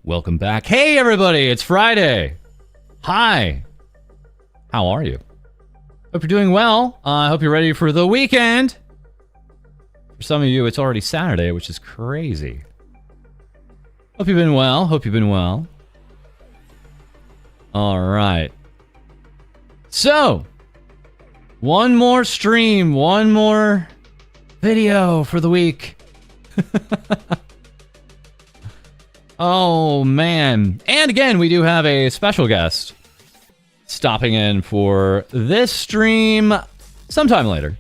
Welcome back. Hey, everybody, it's Friday. Hi. How are you? Hope you're doing well. I hope you're ready for the weekend. For some of you, it's already Saturday, which is crazy. Hope you've been well. Hope you've been well. All right. So, one more stream, one more video for the week. Oh, man. And again, we do have a special guest stopping in for this stream sometime later.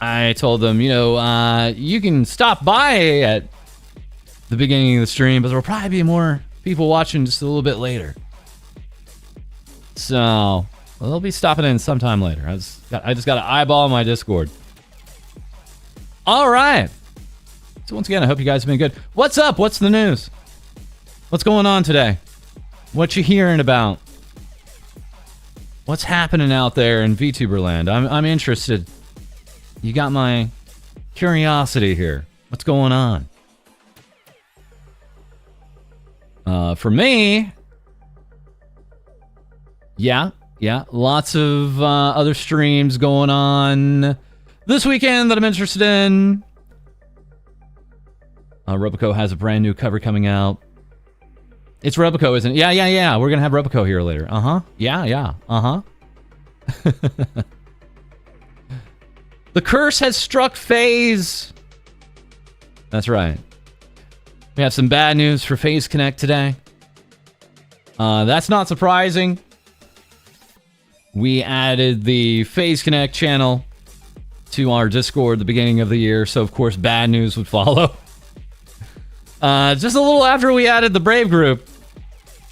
I told them, you can stop by at the beginning of the stream, but there will probably be more people watching just a little bit later. So, they'll be stopping in sometime later. I just got to eyeball my Discord. All right. So once again, I hope you guys have been good. What's up? What's the news? What's going on today? What you hearing about? What's happening out there in VTuber land? I'm interested. You got my curiosity here. What's going on? For me, yeah, lots of other streams going on this weekend that I'm interested in. Roboco has a brand new cover coming out. It's Roboco, isn't it? Yeah. We're going to have Roboco here later. Yeah. The curse has struck FaZe. That's right. We have some bad news for FaZe Connect today. That's not surprising. We added the FaZe Connect channel to our Discord at the beginning of the year, so of course bad news would follow. Just a little after we added the Brave Group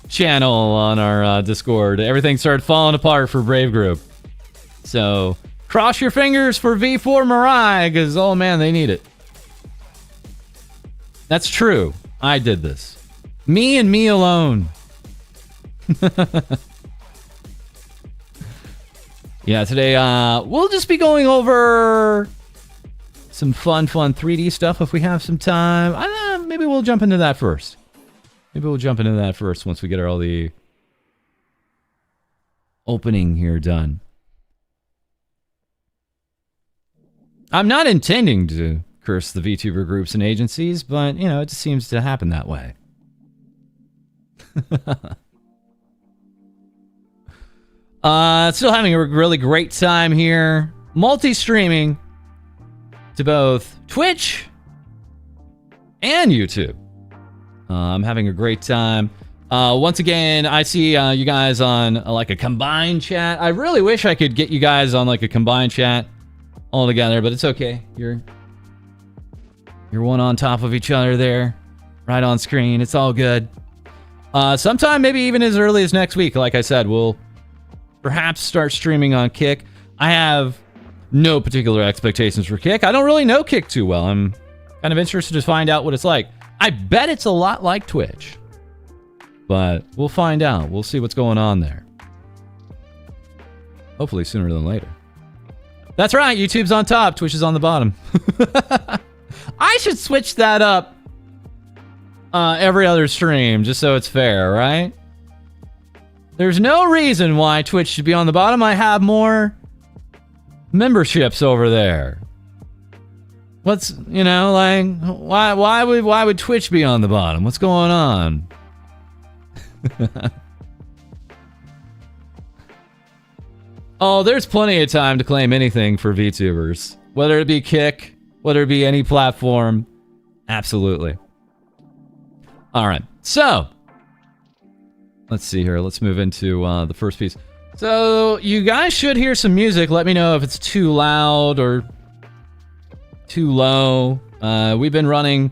channel on our Discord, everything started falling apart for Brave Group. So, cross your fingers for V4 Mirai, because, oh man, they need it. That's true. I did this. Me and me alone. Yeah, today we'll just be going over some fun 3D stuff if we have some time. I don't know, maybe we'll jump into that first. Once we get all the opening here done. I'm not intending to curse the VTuber groups and agencies, but, it just seems to happen that way. Still having a really great time here. Multi-streaming to both Twitch and YouTube. I'm having a great time. Once again, I see you guys on like a combined chat. I really wish I could get you guys on like a combined chat all together, but it's okay. You're one on top of each other there, right on screen. It's all good. Sometime maybe even as early as next week, like I said, we'll perhaps start streaming on Kick. I have no particular expectations for Kick. I don't really know Kick too well. I'm kind of interested to find out what it's like. I bet it's a lot like Twitch. But we'll find out. We'll see what's going on there. Hopefully sooner than later. That's right, YouTube's on top, Twitch is on the bottom. I should switch that up every other stream, just so it's fair, right? There's no reason why Twitch should be on the bottom. I have more memberships over there. What's, like, why would Twitch be on the bottom? What's going on? Oh, there's plenty of time to claim anything for VTubers. Whether it be Kick, whether it be any platform. Absolutely. All right, so let's see here. Let's move into the first piece. So you guys should hear some music. Let me know if it's too loud or too low. We've been running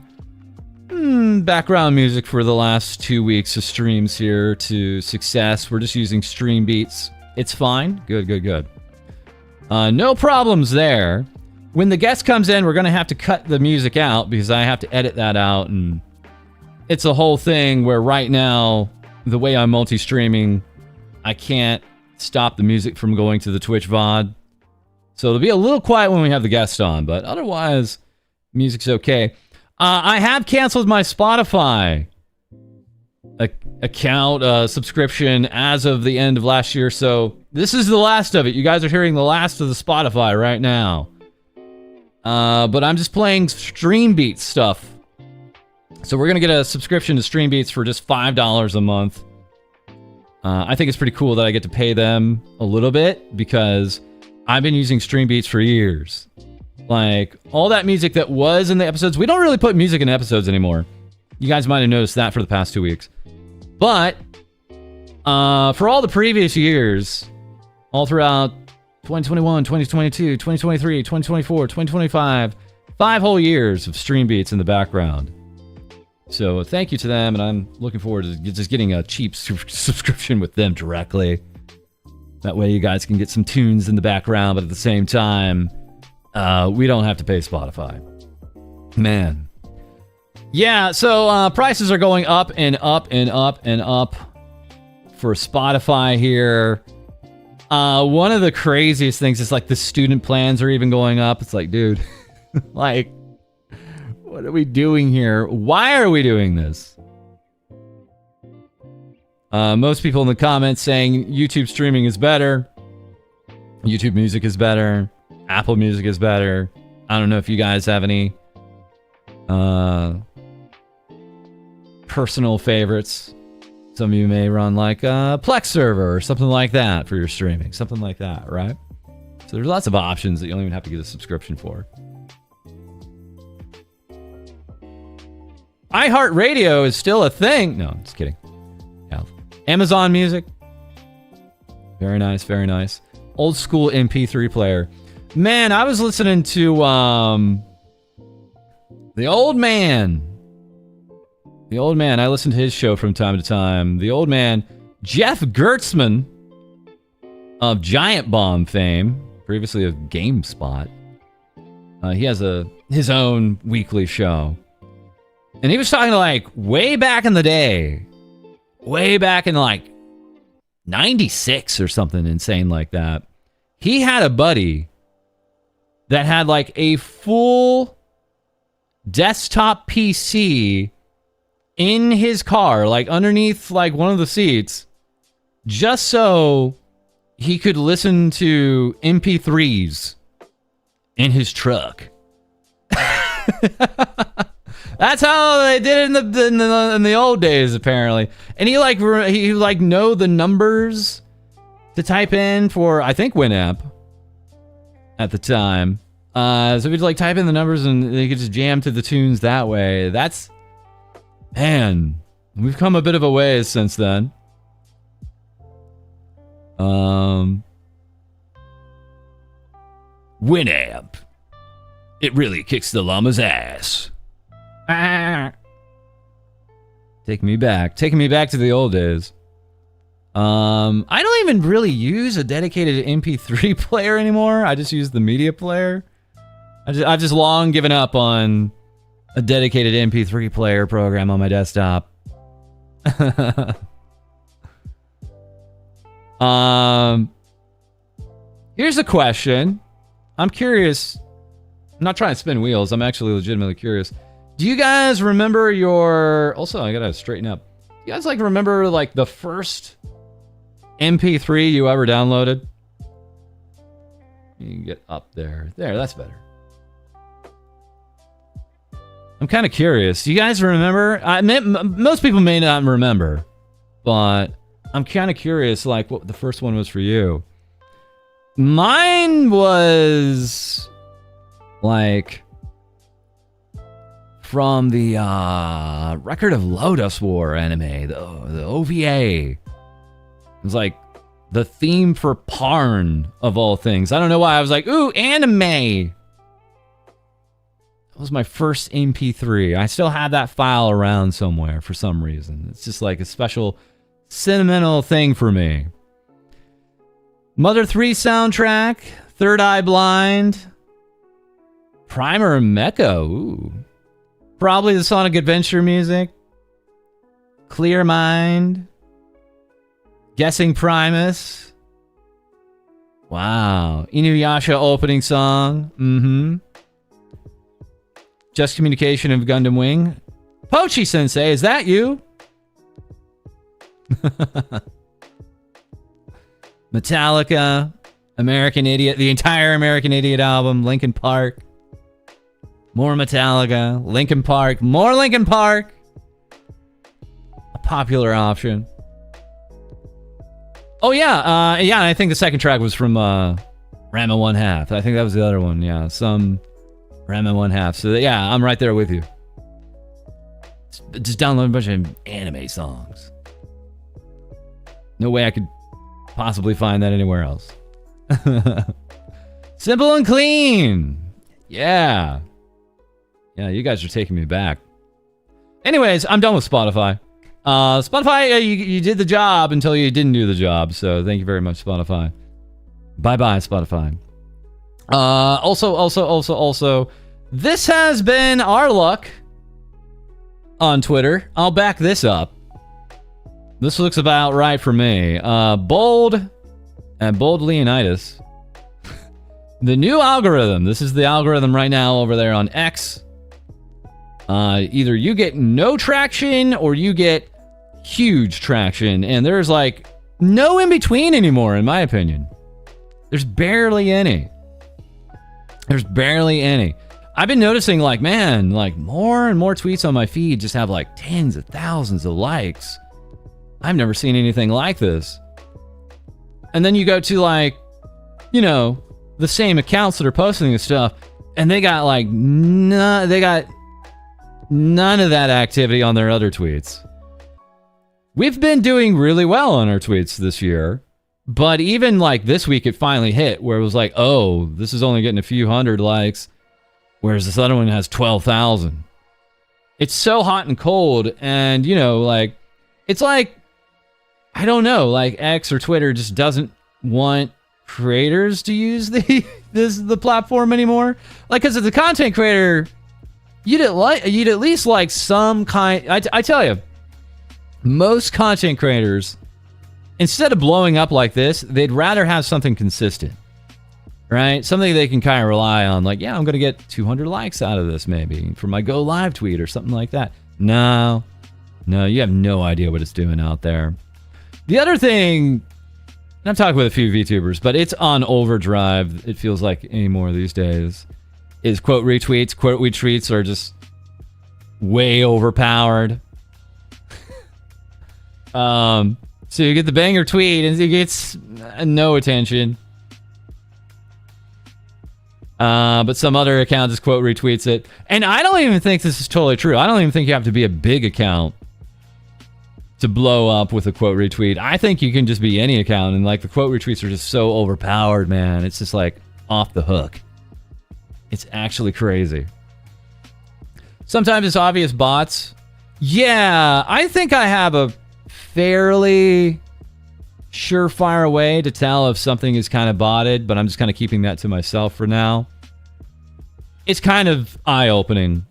background music for the last 2 weeks of streams here to success. We're just using stream beats. It's fine. Good. No problems there. When the guest comes in, we're going to have to cut the music out because I have to edit that out, and it's a whole thing where right now, the way I'm multi-streaming, I can't stop the music from going to the Twitch VOD. So it'll be a little quiet when we have the guest on, but otherwise, music's okay. I have canceled my Spotify account subscription as of the end of last year. So this is the last of it. You guys are hearing the last of the Spotify right now. But I'm just playing Streambeats stuff. So we're going to get a subscription to Streambeats for just $5 a month. I think it's pretty cool that I get to pay them a little bit because I've been using Streambeats for years. Like, all that music that was in the episodes, we don't really put music in episodes anymore. You guys might have noticed that for the past 2 weeks. But, for all the previous years, all throughout 2021, 2022, 2023, 2024, 2025, 5 whole years of Streambeats in the background. So thank you to them, and I'm looking forward to just getting a cheap subscription with them directly. That way you guys can get some tunes in the background, but at the same time, we don't have to pay Spotify. Man. Yeah, so prices are going up and up and up and up for Spotify here. One of the craziest things is like the student plans are even going up. It's like, dude, like, what are we doing here? Why are we doing this? Most people in the comments saying YouTube streaming is better. YouTube Music is better. Apple Music is better. I don't know if you guys have any personal favorites. Some of you may run like a Plex server or something like that for your streaming. Something like that, right? So there's lots of options that you don't even have to get a subscription for. iHeartRadio is still a thing. No, I'm just kidding. Yeah. Amazon Music. Very nice, very nice. Old school MP3 player. Man, I was listening to the old man. The old man. I listen to his show from time to time. The old man, Jeff Gertzman of Giant Bomb fame, previously of GameSpot. He has his own weekly show. And he was talking like way back in the day. Way back in like 96 or something insane like that. He had a buddy that had like a full desktop PC in his car, like underneath like one of the seats, just so he could listen to MP3s in his truck. That's how they did it in the old days, apparently. And he know the numbers to type in for, I think, Winamp at the time. So he'd like type in the numbers and he could just jam to the tunes that way. That's, man, we've come a bit of a ways since then. Winamp. It really kicks the llama's ass. Taking me back to the old days. I don't even really use a dedicated MP3 player anymore. I just use the media player. I've just long given up on a dedicated MP3 player program on my desktop. Here's a question. I'm curious. I'm not trying to spin wheels. I'm actually legitimately curious. Do you guys remember your... Also, I gotta straighten up. Do you guys remember the first MP3 you ever downloaded? You can get up there. There, that's better. I'm kind of curious. Do you guys remember? Most people may not remember, but I'm kind of curious, what the first one was for you. Mine was, from the Record of Lodoss War anime, the OVA. It was the theme for Parn, of all things. I don't know why. I was like, ooh, anime! That was my first MP3. I still have that file around somewhere for some reason. It's just a special sentimental thing for me. Mother 3 soundtrack, Third Eye Blind, Primer Mecha, ooh. Probably the Sonic Adventure music, Clear Mind, Guessing Primus. Wow. Inuyasha opening song. Mm-hmm. Just Communication of Gundam Wing. Pochi Sensei, is that you? Metallica, American Idiot, the entire American Idiot album, Linkin Park. More Metallica, Linkin Park, more Linkin Park. A popular option. Oh yeah, yeah, I think the second track was from Rama 1/2. I think that was the other one, yeah. Some Rama 1/2. So yeah, I'm right there with you. Just download a bunch of anime songs. No way I could possibly find that anywhere else. Simple and clean. Yeah. Yeah, you guys are taking me back. Anyways, I'm done with Spotify. Spotify, you did the job until you didn't do the job. So thank you very much, Spotify. Bye-bye, Spotify. Also, this has been our luck on Twitter. I'll back this up. This looks about right for me. Bold and Bold Leonidas. The new algorithm. This is the algorithm right now over there on X. Either you get no traction or you get huge traction. And there's like no in between anymore, in my opinion. There's barely any. There's barely any. I've been noticing like, man, like more and more tweets on my feed just have like tens of thousands of likes. I've never seen anything like this. And then you go to like, you know, the same accounts that are posting this stuff, and they got like none of that activity on their other tweets. We've been doing really well on our tweets this year, but even like this week it finally hit where it was like, oh, this is only getting a few hundred likes, whereas this other one has 12,000. It's so hot and cold, and you know, like, it's like, I don't know, like X or Twitter just doesn't want creators to use the platform anymore. Like, because as a content creator, you'd at least like some kind. I tell you, most content creators, instead of blowing up like this, they'd rather have something consistent, right? Something they can kind of rely on. Like, yeah, I'm gonna get 200 likes out of this maybe for my go live tweet or something like that. No, you have no idea what it's doing out there. The other thing, and I'm talking with a few VTubers, but it's on overdrive, it feels like anymore these days, is quote retweets. Quote retweets are just way overpowered. So you get the banger tweet and it gets no attention. But some other account just quote retweets it. And I don't even think this is totally true. I don't even think you have to be a big account to blow up with a quote retweet. I think you can just be any account, and like the quote retweets are just so overpowered, man. It's just like off the hook. It's actually crazy. Sometimes it's obvious bots. Yeah, I think I have a fairly surefire way to tell if something is kind of botted, but I'm just kind of keeping that to myself for now. It's kind of eye-opening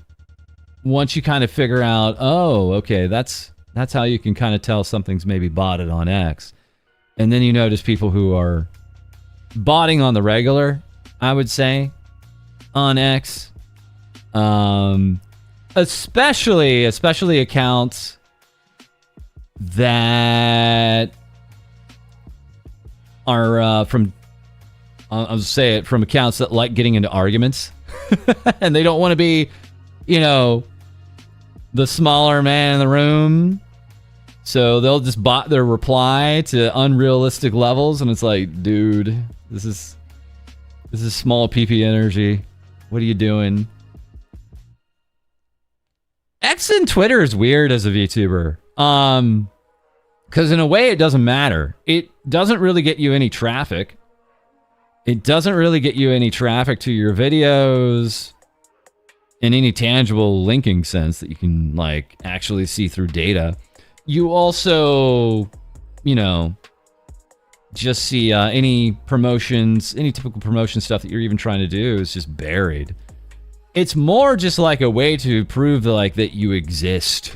once you kind of figure out, oh, okay, that's how you can kind of tell something's maybe botted on X. And then you notice people who are botting on the regular, I would say, on X. Especially accounts that are from accounts that like getting into arguments. And they don't want to be, you know, the smaller man in the room, so they'll just bot their reply to unrealistic levels, and it's like, dude, this is small PP energy. What are you doing? X and Twitter is weird as a VTuber, because in a way it doesn't matter. It doesn't really get you any traffic. It doesn't really get you any traffic to your videos in any tangible linking sense that you can like actually see through data. You also, you know, just see any promotions, any typical promotion stuff that you're even trying to do is just buried. It's more just like a way to prove that you exist.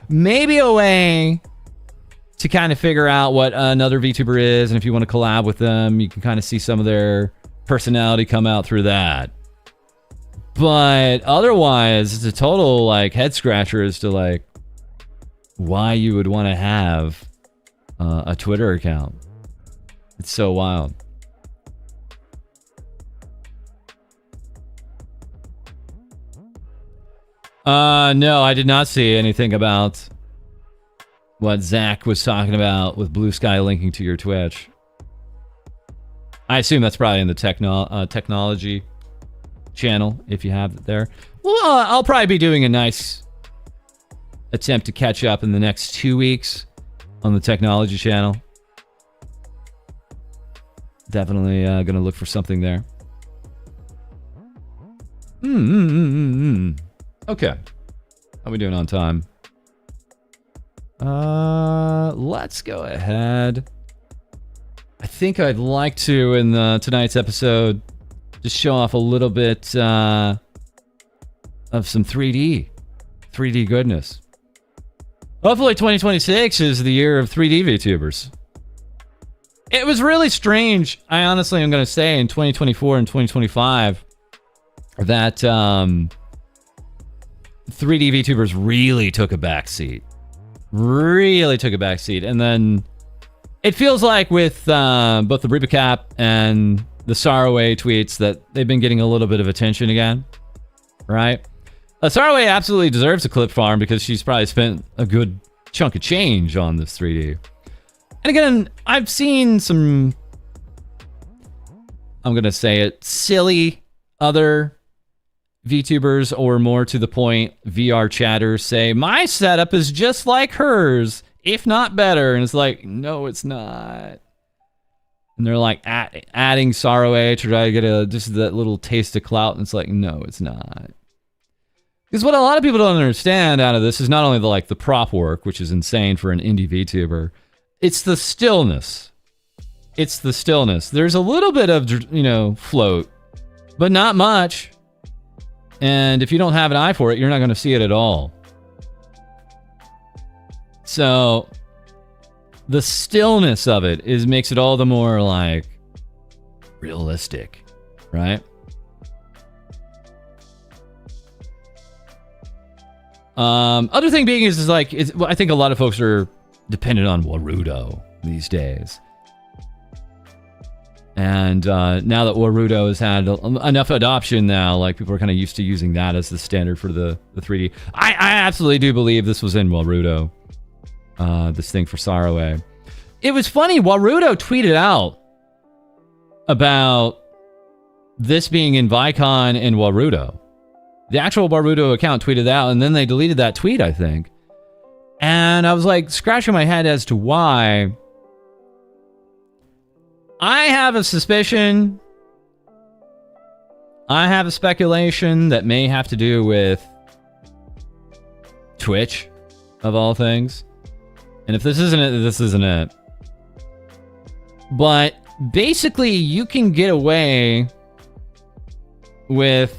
Maybe a way to kind of figure out what another VTuber is, and if you want to collab with them, you can kind of see some of their personality come out through that. But otherwise, it's a total like head scratcher as to like why you would want to have a Twitter account. It's so wild. No, I did not see anything about what Zach was talking about with Blue Sky linking to your Twitch. I assume that's probably in the technology channel, if you have it there. Well, I'll probably be doing a nice attempt to catch up in the next 2 weeks on the technology channel. Definitely gonna look for something there. Okay. How we doing on time? Let's go ahead. I think I'd like to, in tonight's episode, just show off a little bit of some 3D goodness. Hopefully 2026 is the year of 3D VTubers. It was really strange, I honestly am going to say, in 2024 and 2025, that 3D VTubers really took a backseat. And then it feels like with both the Rebecap and the Sorroway tweets that they've been getting a little bit of attention again, right? Sorroway absolutely deserves a clip farm because she's probably spent a good chunk of change on this 3D. And again, I've seen some, I'm going to say it, silly other VTubers, or more to the point, VR chatters say, my setup is just like hers, if not better. And it's like, no, it's not. And they're like adding Sorroway to try to get just that little taste of clout. And it's like, no, it's not. Because what a lot of people don't understand out of this is not only the prop work, which is insane for an indie VTuber, it's the stillness. There's a little bit of, float, but not much. And if you don't have an eye for it, you're not going to see it at all. So the stillness of it makes it all the more realistic, right? Other thing being is I think a lot of folks are dependent on Warudo these days. And now that Warudo has had enough adoption now, people are kind of used to using that as the standard for the 3D. I absolutely do believe this was in Warudo, this thing for Sorroway. It was funny, Warudo tweeted out about this being in Vicon and Warudo. The actual Warudo account tweeted out, and then they deleted that tweet, I think. And I was scratching my head as to why. I have a suspicion. I have a speculation that may have to do with Twitch, of all things. And if this isn't it, this isn't it. But basically, you can get away with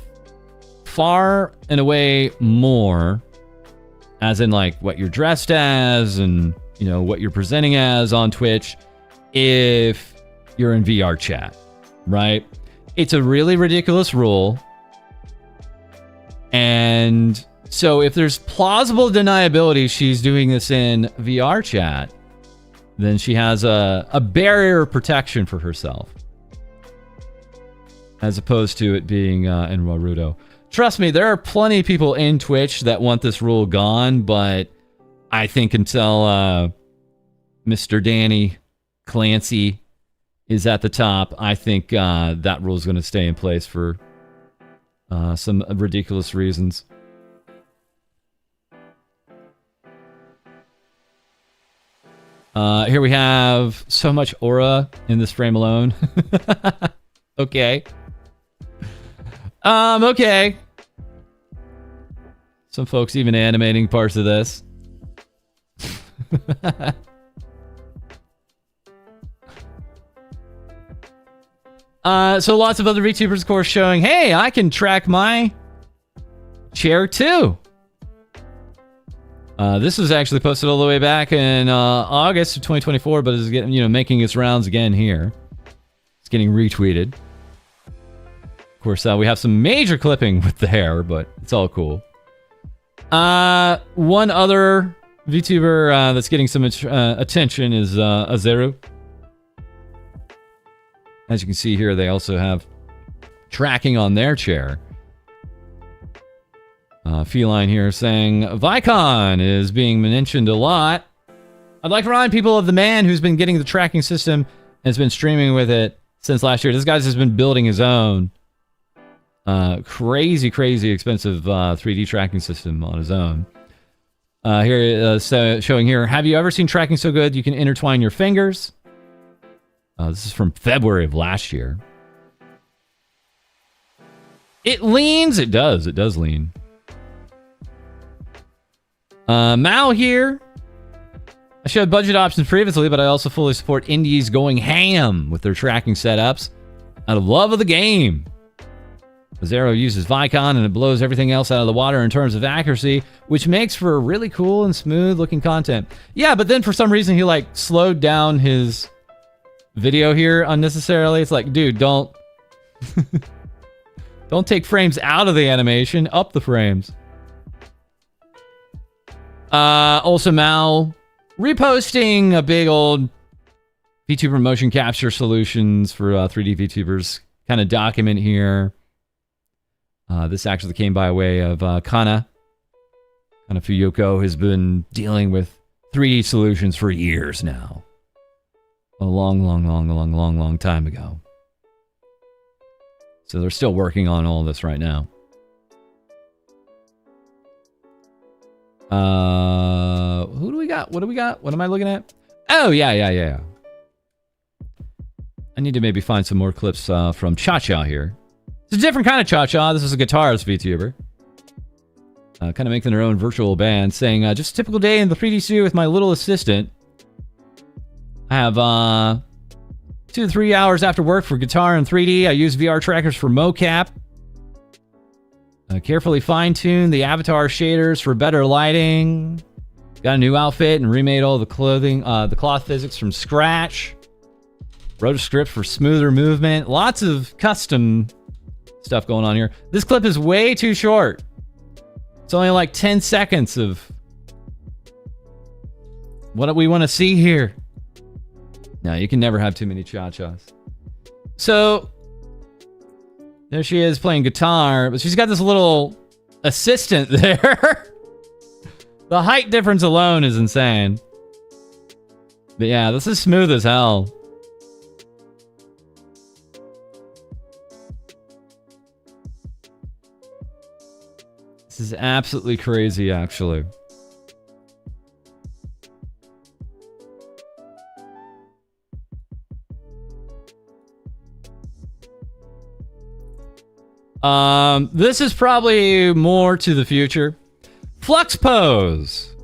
far and away more, as in what you're dressed as and what you're presenting as on Twitch, if you're in VR chat, right? It's a really ridiculous rule. And so if there's plausible deniability she's doing this in VR chat, then she has a barrier of protection for herself, as opposed to it being in Warudo. Trust me, there are plenty of people in Twitch that want this rule gone, but I think until Mr. Danny Clancy is at the top, I think that rule is going to stay in place for some ridiculous reasons. Here we have so much aura in this frame alone. Okay. Okay. Some folks even animating parts of this. So lots of other VTubers, of course, showing, hey, I can track my chair too. This was actually posted all the way back in August of 2024, but is getting, making its rounds again here. It's getting retweeted. Of course, we have some major clipping with the hair, but it's all cool. One other VTuber that's getting some attention is Azeru. As you can see here, they also have tracking on their chair. Feline here saying, Vicon is being mentioned a lot. I'd like to remind people of the man who's been getting the tracking system and has been streaming with it since last year. This guy's just been building his own crazy expensive 3D tracking system on his own. Here, showing here, have you ever seen tracking so good you can intertwine your fingers? This is from February of last year. It leans. It does lean. Mal here. I showed budget options previously, but I also fully support indies going ham with their tracking setups out of love of the game. Zero uses Vicon and it blows everything else out of the water in terms of accuracy, which makes for really cool and smooth looking content. Yeah, but then for some reason he like slowed down his video here unnecessarily. It's like, dude, don't don't take frames out of the animation, up the frames. Also Mal reposting a big old VTuber motion capture solutions for 3D VTubers kind of document here. This actually came by way of Kana. Kana Fuyoko has been dealing with 3D solutions for years now. A long time ago. So they're still working on all this right now. Who do we got? What do we got? What am I looking at? Oh, yeah. I need to maybe find some more clips from Cha-Cha here. It's a different kind of Cha-Cha. This is a guitarist VTuber. Kind of making their own virtual band, saying, just a typical day in the 3D studio with my little assistant. I have 2 to 3 hours after work for guitar and 3D. I use VR trackers for mocap. Carefully fine-tune the avatar shaders for better lighting. Got a new outfit and remade all the clothing, the cloth physics from scratch. Wrote a script for smoother movement. Lots of custom stuff going on here. This clip is way too short. It's only like 10 seconds of what we want to see here. No, you can never have too many cha-chas. So, there she is playing guitar, but she's got this little assistant there. The height difference alone is insane. But yeah, this is smooth as hell. This is absolutely crazy, actually. This is probably more to the future. Flux Pose.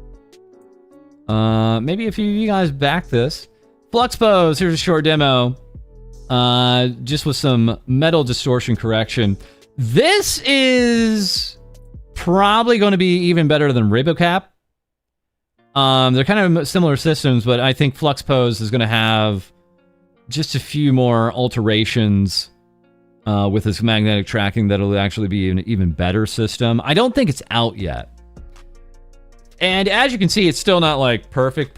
Maybe a few of you guys back this. Flux Pose, here's a short demo. Just with some metal distortion correction. This is probably going to be even better than RiboCap. They're kind of similar systems, but I think Flux Pose is going to have just a few more alterations with this magnetic tracking that'll actually be an even better system. I don't think it's out yet. And as you can see, it's still not like perfect,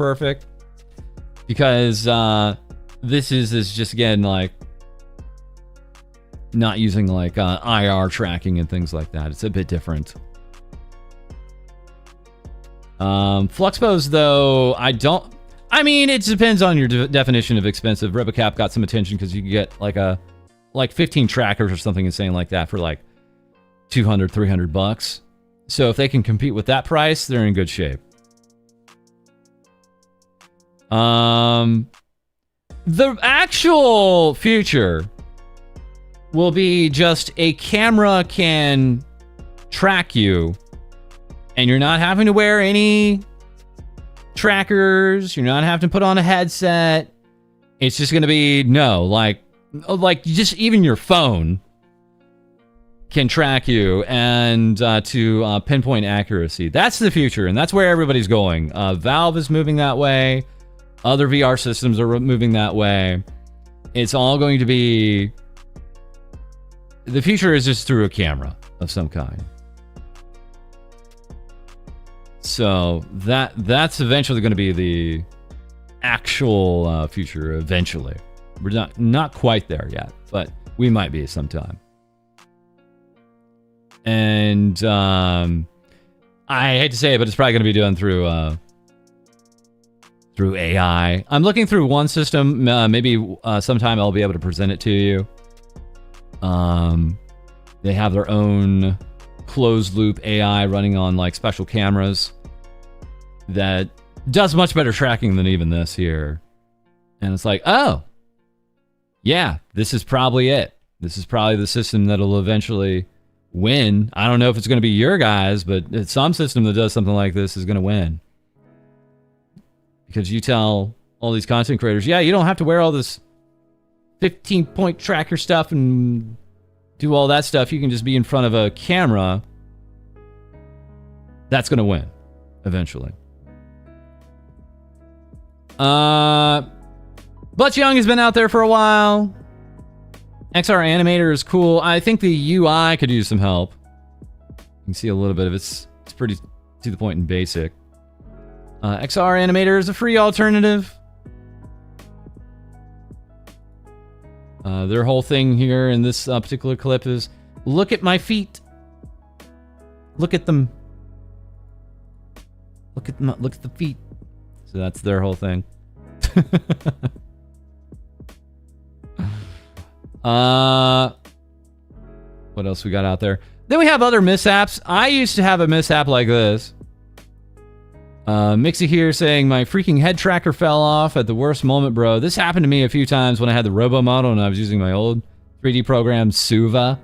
because this is just, again, like not using like IR tracking and things like that. It's a bit different. Fluxpose, though, I mean, it depends on your definition of expensive. RiboCap got some attention because you can get like 15 trackers or something insane like that for like $200, $300. So if they can compete with that price, they're in good shape. The actual future will be just a camera can track you, and you're not having to wear any trackers. You're not having to put on a headset. It's just going to be, like just even your phone can track you and to pinpoint accuracy. That's the future, and that's where everybody's going. Valve is moving that way. Other VR systems are moving that way. It's all going to be... The future is just through a camera of some kind. So that's eventually going to be the actual future. Eventually, we're not quite there yet, but we might be sometime. And I hate to say it, but it's probably going to be done through AI. I'm looking through one system. Maybe sometime I'll be able to present it to you. They have their own closed loop AI running on like special cameras that does much better tracking than even this here. And it's like, oh, yeah, this is probably it. This is probably the system that'll eventually win. I don't know if it's going to be your guys, but some system that does something like this is going to win. Because you tell all these content creators, yeah, you don't have to wear all this 15-point tracker stuff and do all that stuff. You can just be in front of a camera. That's going to win eventually. Butch Young has been out there for a while. XR Animator is cool. I think the UI could use some help. You can see a little bit of it. It's pretty to the point and basic. XR Animator is a free alternative. Their whole thing here in this particular clip is, look at my feet. Look at them. Look at the feet. So that's their whole thing. What else we got out there? Then we have other mishaps. I used to have a mishap like this. Mixie here saying, my freaking head tracker fell off at the worst moment, bro. This happened to me a few times when I had the Robo model and I was using my old 3D program, Suva.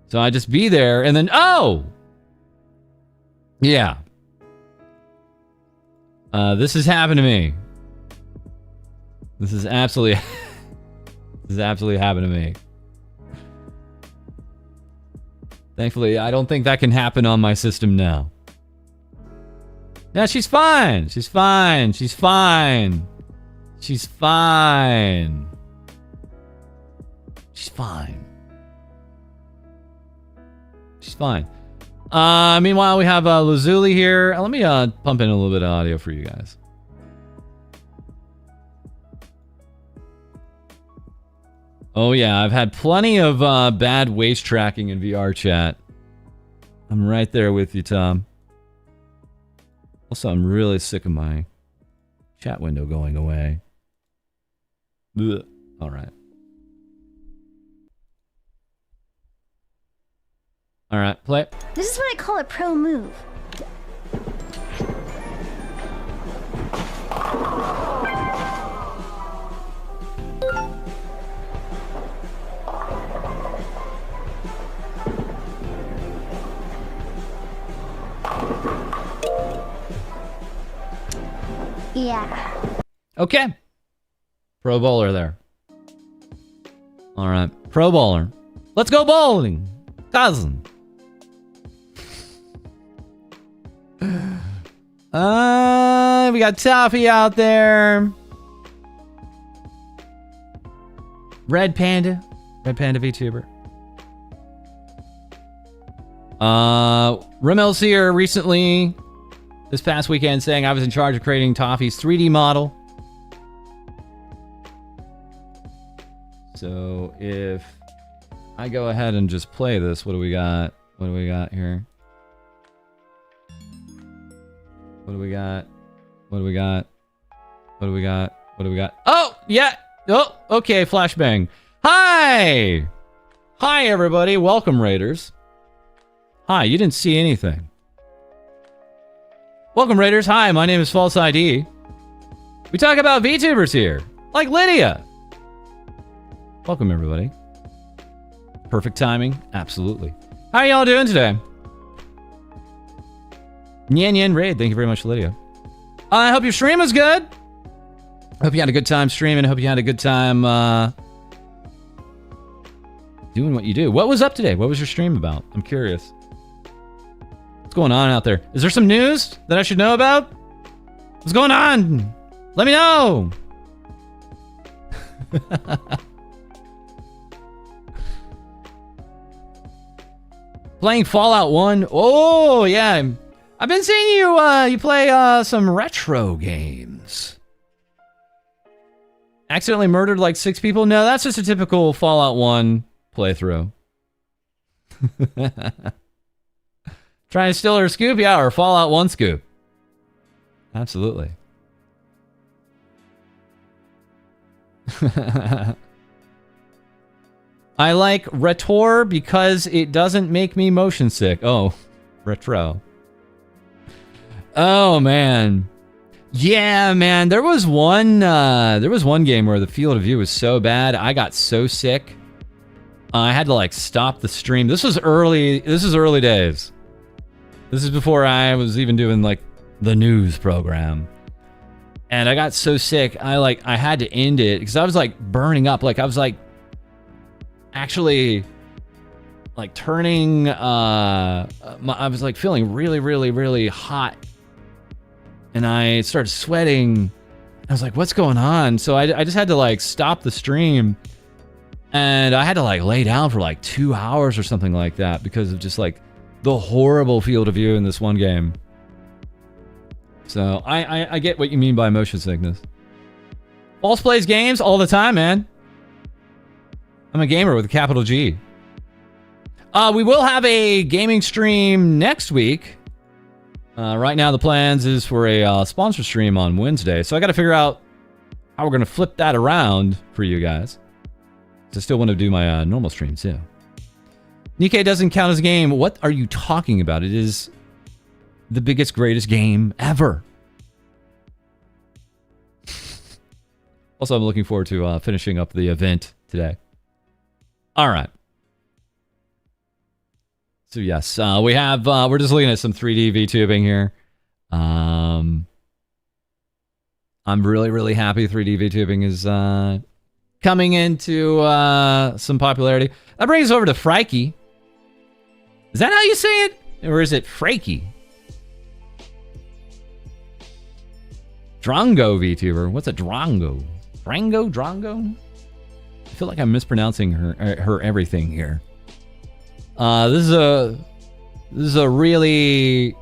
So I just be there and then, oh! Yeah. This has happened to me. This is absolutely... this has absolutely happened to me. Thankfully, I don't think that can happen on my system now. Yeah, she's fine. She's fine. She's fine. She's fine. She's fine. She's fine. Meanwhile, we have Lazuli here. Let me pump in a little bit of audio for you guys. Oh yeah, I've had plenty of bad waist tracking in VR chat. I'm right there with you, Tom. Also, I'm really sick of my chat window going away. Ugh. All right. All right, play. This is what I call a pro move. Yeah. Okay. Pro bowler there. All right. Pro bowler. Let's go bowling, cousin. We got Toffee out there. Red Panda. Red Panda VTuber. Rimel's here recently, this past weekend, saying I was in charge of creating Toffee's 3D model. So if I go ahead and just play this, what do we got? What do we got here? What do we got? What do we got? What do we got? What do we got? Oh, yeah. Oh, okay, flashbang. Hi! Hi, everybody. Welcome, Raiders. Hi, you didn't see anything. Welcome, Raiders. Hi, my name is FalseEyeD. We talk about VTubers here, like Lydia. Welcome, everybody. Perfect timing. Absolutely. How are y'all doing today? Nyan Nyan Raid. Thank you very much, Lydia. I hope your stream was good. I hope you had a good time streaming. I hope you had a good time doing what you do. What was up today? What was your stream about? I'm curious. What's going on out there? Is there some news that I should know about? What's going on? Let me know. Playing Fallout 1. Oh, yeah. I've been seeing you play some retro games. Accidentally murdered like 6 people? No, that's just a typical Fallout 1 playthrough. Trying to steal her scoop? Yeah, or Fallout 1 scoop. Absolutely. I like Retor because it doesn't make me motion sick. Oh, retro. Oh, man. Yeah, man. There was one game where the field of view was so bad, I got so sick. I had to like stop the stream. This was early days. This is before I was even doing like the news program. And I got so sick, I had to end it because I was like burning up. Like I was like actually like turning I was like feeling really, really, really hot. And I started sweating. I was like, what's going on? So I just had to like stop the stream. And I had to like lay down for like 2 hours or something like that because of just like the horrible field of view in this one game. So I get what you mean by motion sickness. False plays games all the time, man. I'm a gamer with a capital G. We will have a gaming stream next week. Right now the plans is for a sponsor stream on Wednesday. So I got to figure out how we're going to flip that around for you guys. I still want to do my normal stream too. Nikkei doesn't count as a game. What are you talking about? It is the biggest, greatest game ever. Also, I'm looking forward to finishing up the event today. All right. So yes, we have. We're just looking at some 3D VTubing here. I'm really, really happy 3D VTubing is coming into some popularity. That brings us over to Frikey. Is that how you say it? Or is it Frakey? Drongo VTuber. What's a Drongo? Drongo? I feel like I'm mispronouncing her everything here. This is a really,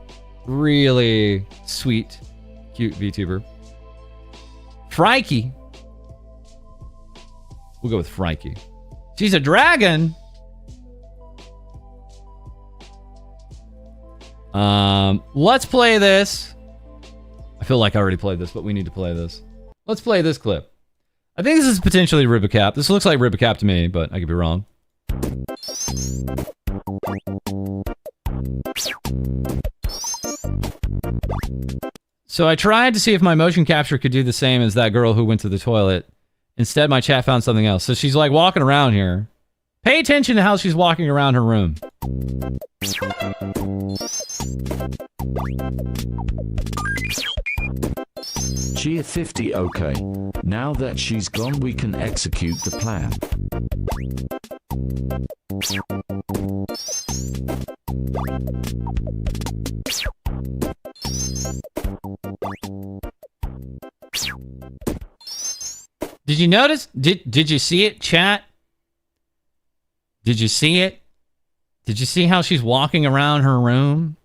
really sweet, cute VTuber. Frikey. We'll go with Frikey. She's a dragon. Let's play this. I feel like I already played this, but we need to play this. Let's play this clip. I think this is potentially Ribicap. This looks like Ribicap to me, but I could be wrong. So I tried to see if my motion capture could do the same as that girl who went to the toilet. Instead, my chat found something else. So she's like walking around here. Pay attention to how she's walking around her room. Chia 50 okay. Now that she's gone, we can execute the plan. Did you notice? Did you see it, chat? Did you see it? Did you see how she's walking around her room?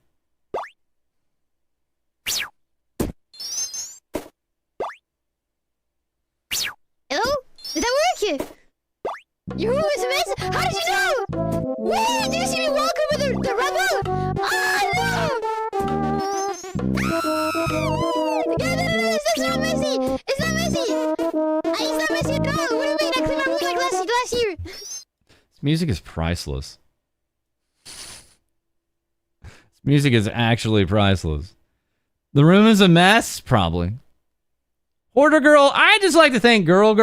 Hello? Did that work? Your room is a mess? How did you know? Wait, did you see me walking with the rubber? Oh no! No, it's not messy! It's not messy! It's not messy at all! What do you mean? I cleaned my room like last year! This music is priceless. This music is actually priceless. The room is a mess? Probably. Hoarder Girl, I just like to think Girl.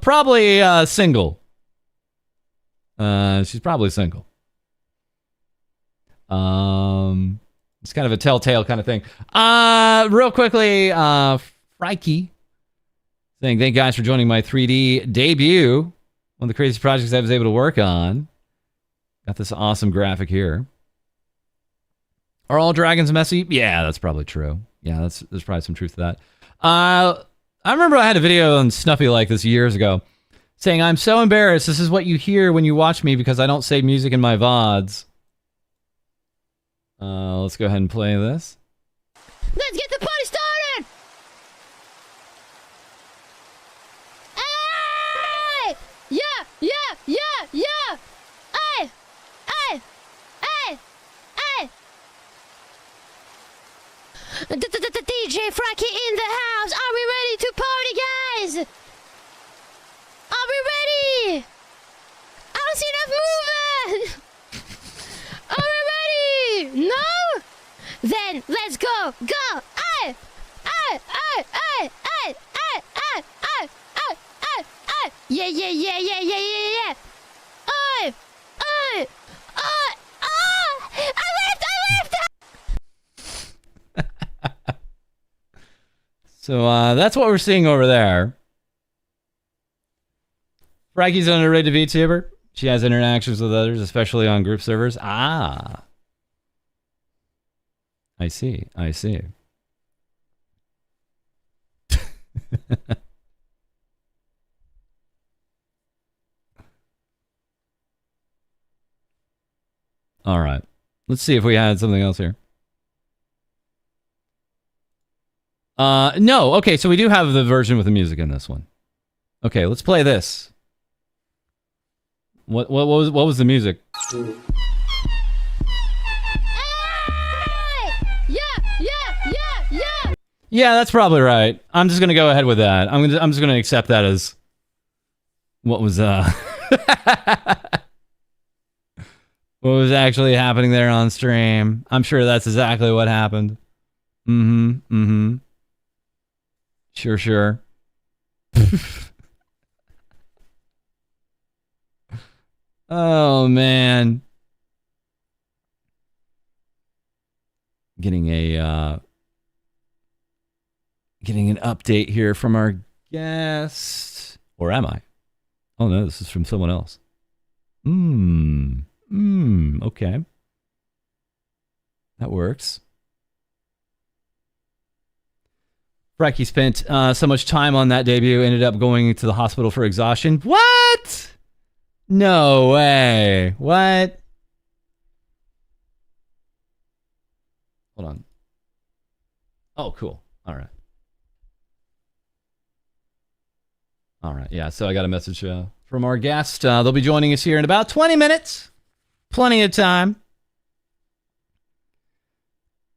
Probably single. She's probably single. It's kind of a telltale kind of thing. Real quickly, Frikey saying, thank you guys for joining my 3D debut. One of the craziest projects I was able to work on. Got this awesome graphic here. Are all dragons messy? Yeah, that's probably true. Yeah, there's probably some truth to that. I remember I had a video on Snuffy like this years ago. saying, I'm so embarrassed. This is what you hear when you watch me because I don't save music in my VODs. Let's go ahead and play this. Let's get the party started! Hey! Yeah, yeah, yeah, yeah! Hey! Hey! Hey! Hey! DJ Frankie in the house! Are we ready to party, guys? Are we ready? I don't see enough movement! Are we ready? No? Then let's go! Go! Ay! Ay! Ay! Ay! Ay! Ay! Ay! Ay! Ay! Ay! Ay! Yeah! Yeah! Yeah! Yeah! Yeah! Yeah! Yeah! Ay! Ay! Ay! Ah! I left! So that's what we're seeing over there. Frankie's an underrated VTuber. She has interactions with others, especially on group servers. Ah. I see. I see. All right. Let's see if we had something else here. No. Okay, so we do have the version with the music in this one. Okay, let's play this. What was the music? Hey! Yeah! Yeah! Yeah! Yeah! Yeah, that's probably right. I'm just gonna go ahead with that. I'm just gonna accept that as what was what was actually happening there on stream. I'm sure that's exactly what happened. Sure. Oh man. Getting an update here from our guest. Or am I? Oh no, this is from someone else. Okay. That works. Frankie spent so much time on that debut, ended up going to the hospital for exhaustion. What? No way. What? Hold on. Oh, cool. All right. Yeah, so I got a message from our guest. They'll be joining us here in about 20 minutes. Plenty of time.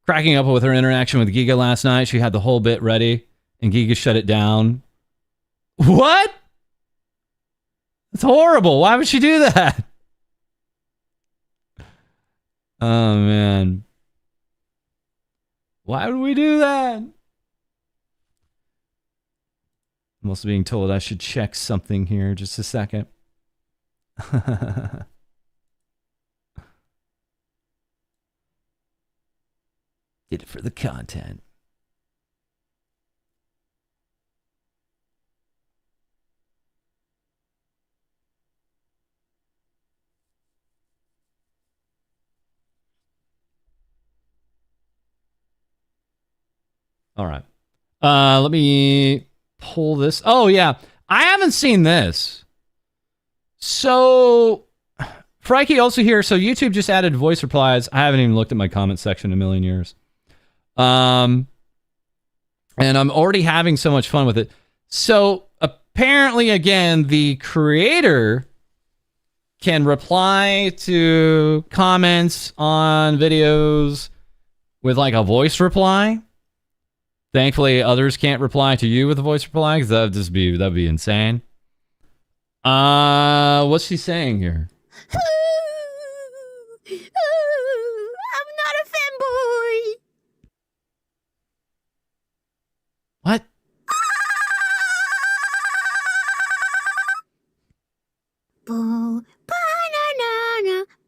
Cracking up with her interaction with Giga last night. She had the whole bit ready, and Giga shut it down. What? That's horrible. Why would she do that? Oh, man. Why would we do that? I'm also being told I should check something here. Just a second. Did it for the content. All right. Let me pull this. Oh, yeah. I haven't seen this. So, Frankie also here. So, YouTube just added voice replies. I haven't even looked at my comment section in a million years. And I'm already having so much fun with it. So, apparently, again, the creator can reply to comments on videos with like a voice reply. Thankfully, others can't reply to you with a voice reply because that'd be insane. What's she saying here? I'm not a fanboy. What? Banana,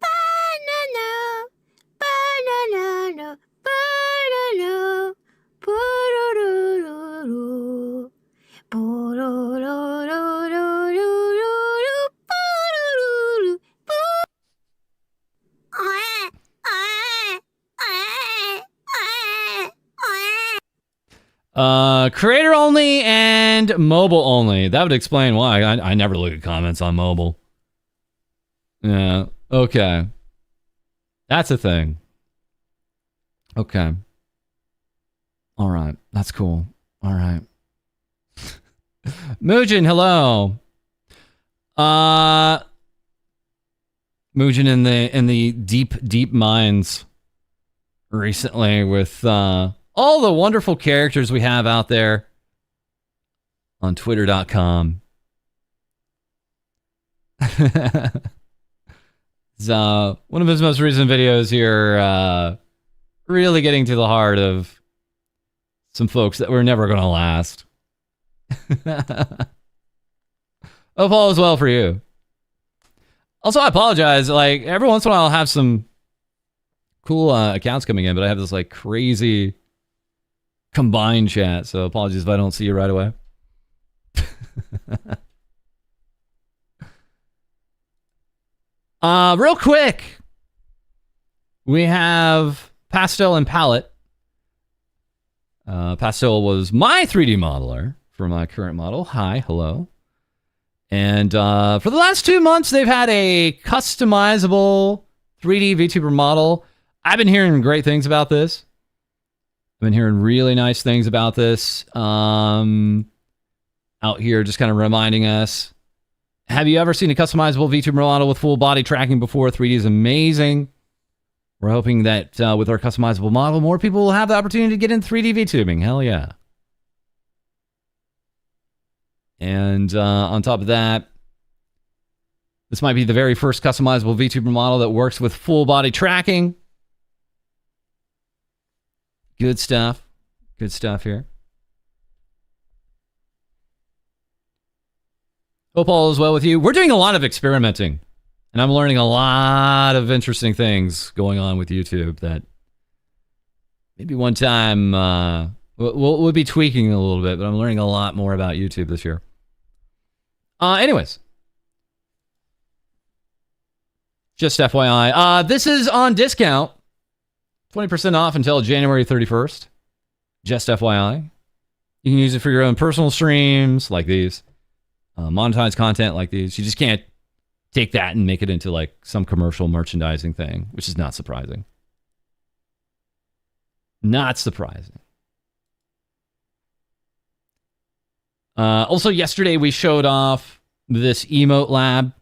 banana, banana, banana, porororo, porororo, porororo, Creator only, and and mobile only. That would explain why. I never look at comments on mobile. Yeah, okay. That's a thing. Okay. All right, that's cool. All right. Muujin, hello. Muujin in the deep mines recently with all the wonderful characters we have out there on twitter.com. So, one of his most recent videos here, really getting to the heart of some folks that were never going to last. Hope all is well for you. Also, I apologize. Like, every once in a while I'll have some cool accounts coming in, but I have this, like, crazy combined chat, so apologies if I don't see you right away. Real quick, we have Pastel and Palette. Pastel was my 3D modeler for my current model. Hi, hello. And for the last 2 months, they've had a customizable 3D VTuber model. I've been hearing great things about this. I've been hearing really nice things about this. Out here, just kind of reminding us. Have you ever seen a customizable VTuber model with full body tracking before? 3D is amazing. We're hoping that with our customizable model, more people will have the opportunity to get into 3D VTubing. Hell yeah. And on top of that, this might be the very first customizable VTuber model that works with full body tracking. Good stuff. Good stuff here. Hope all is well with you. We're doing a lot of experimenting, and I'm learning a lot of interesting things going on with YouTube that maybe one time we'll be tweaking a little bit, but I'm learning a lot more about YouTube this year. Anyways, just FYI, this is on discount, 20% off until January 31st. Just FYI, you can use it for your own personal streams like these. Monetized content like these. You just can't take that and make it into like some commercial merchandising thing, which is not surprising. Not surprising. Also, yesterday we showed off this emote lab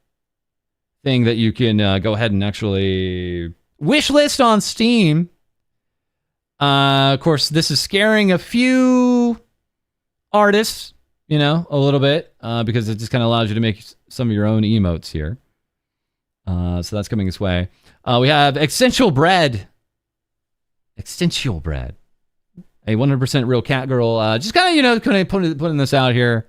thing that you can go ahead and actually wish list on Steam. Of course, this is scaring a few artists, you know, a little bit, because it just kind of allows you to make some of your own emotes here. So that's coming this way. We have Essential Bread. Essential Bread. A 100% real cat girl. Just kind of, you know, putting this out here.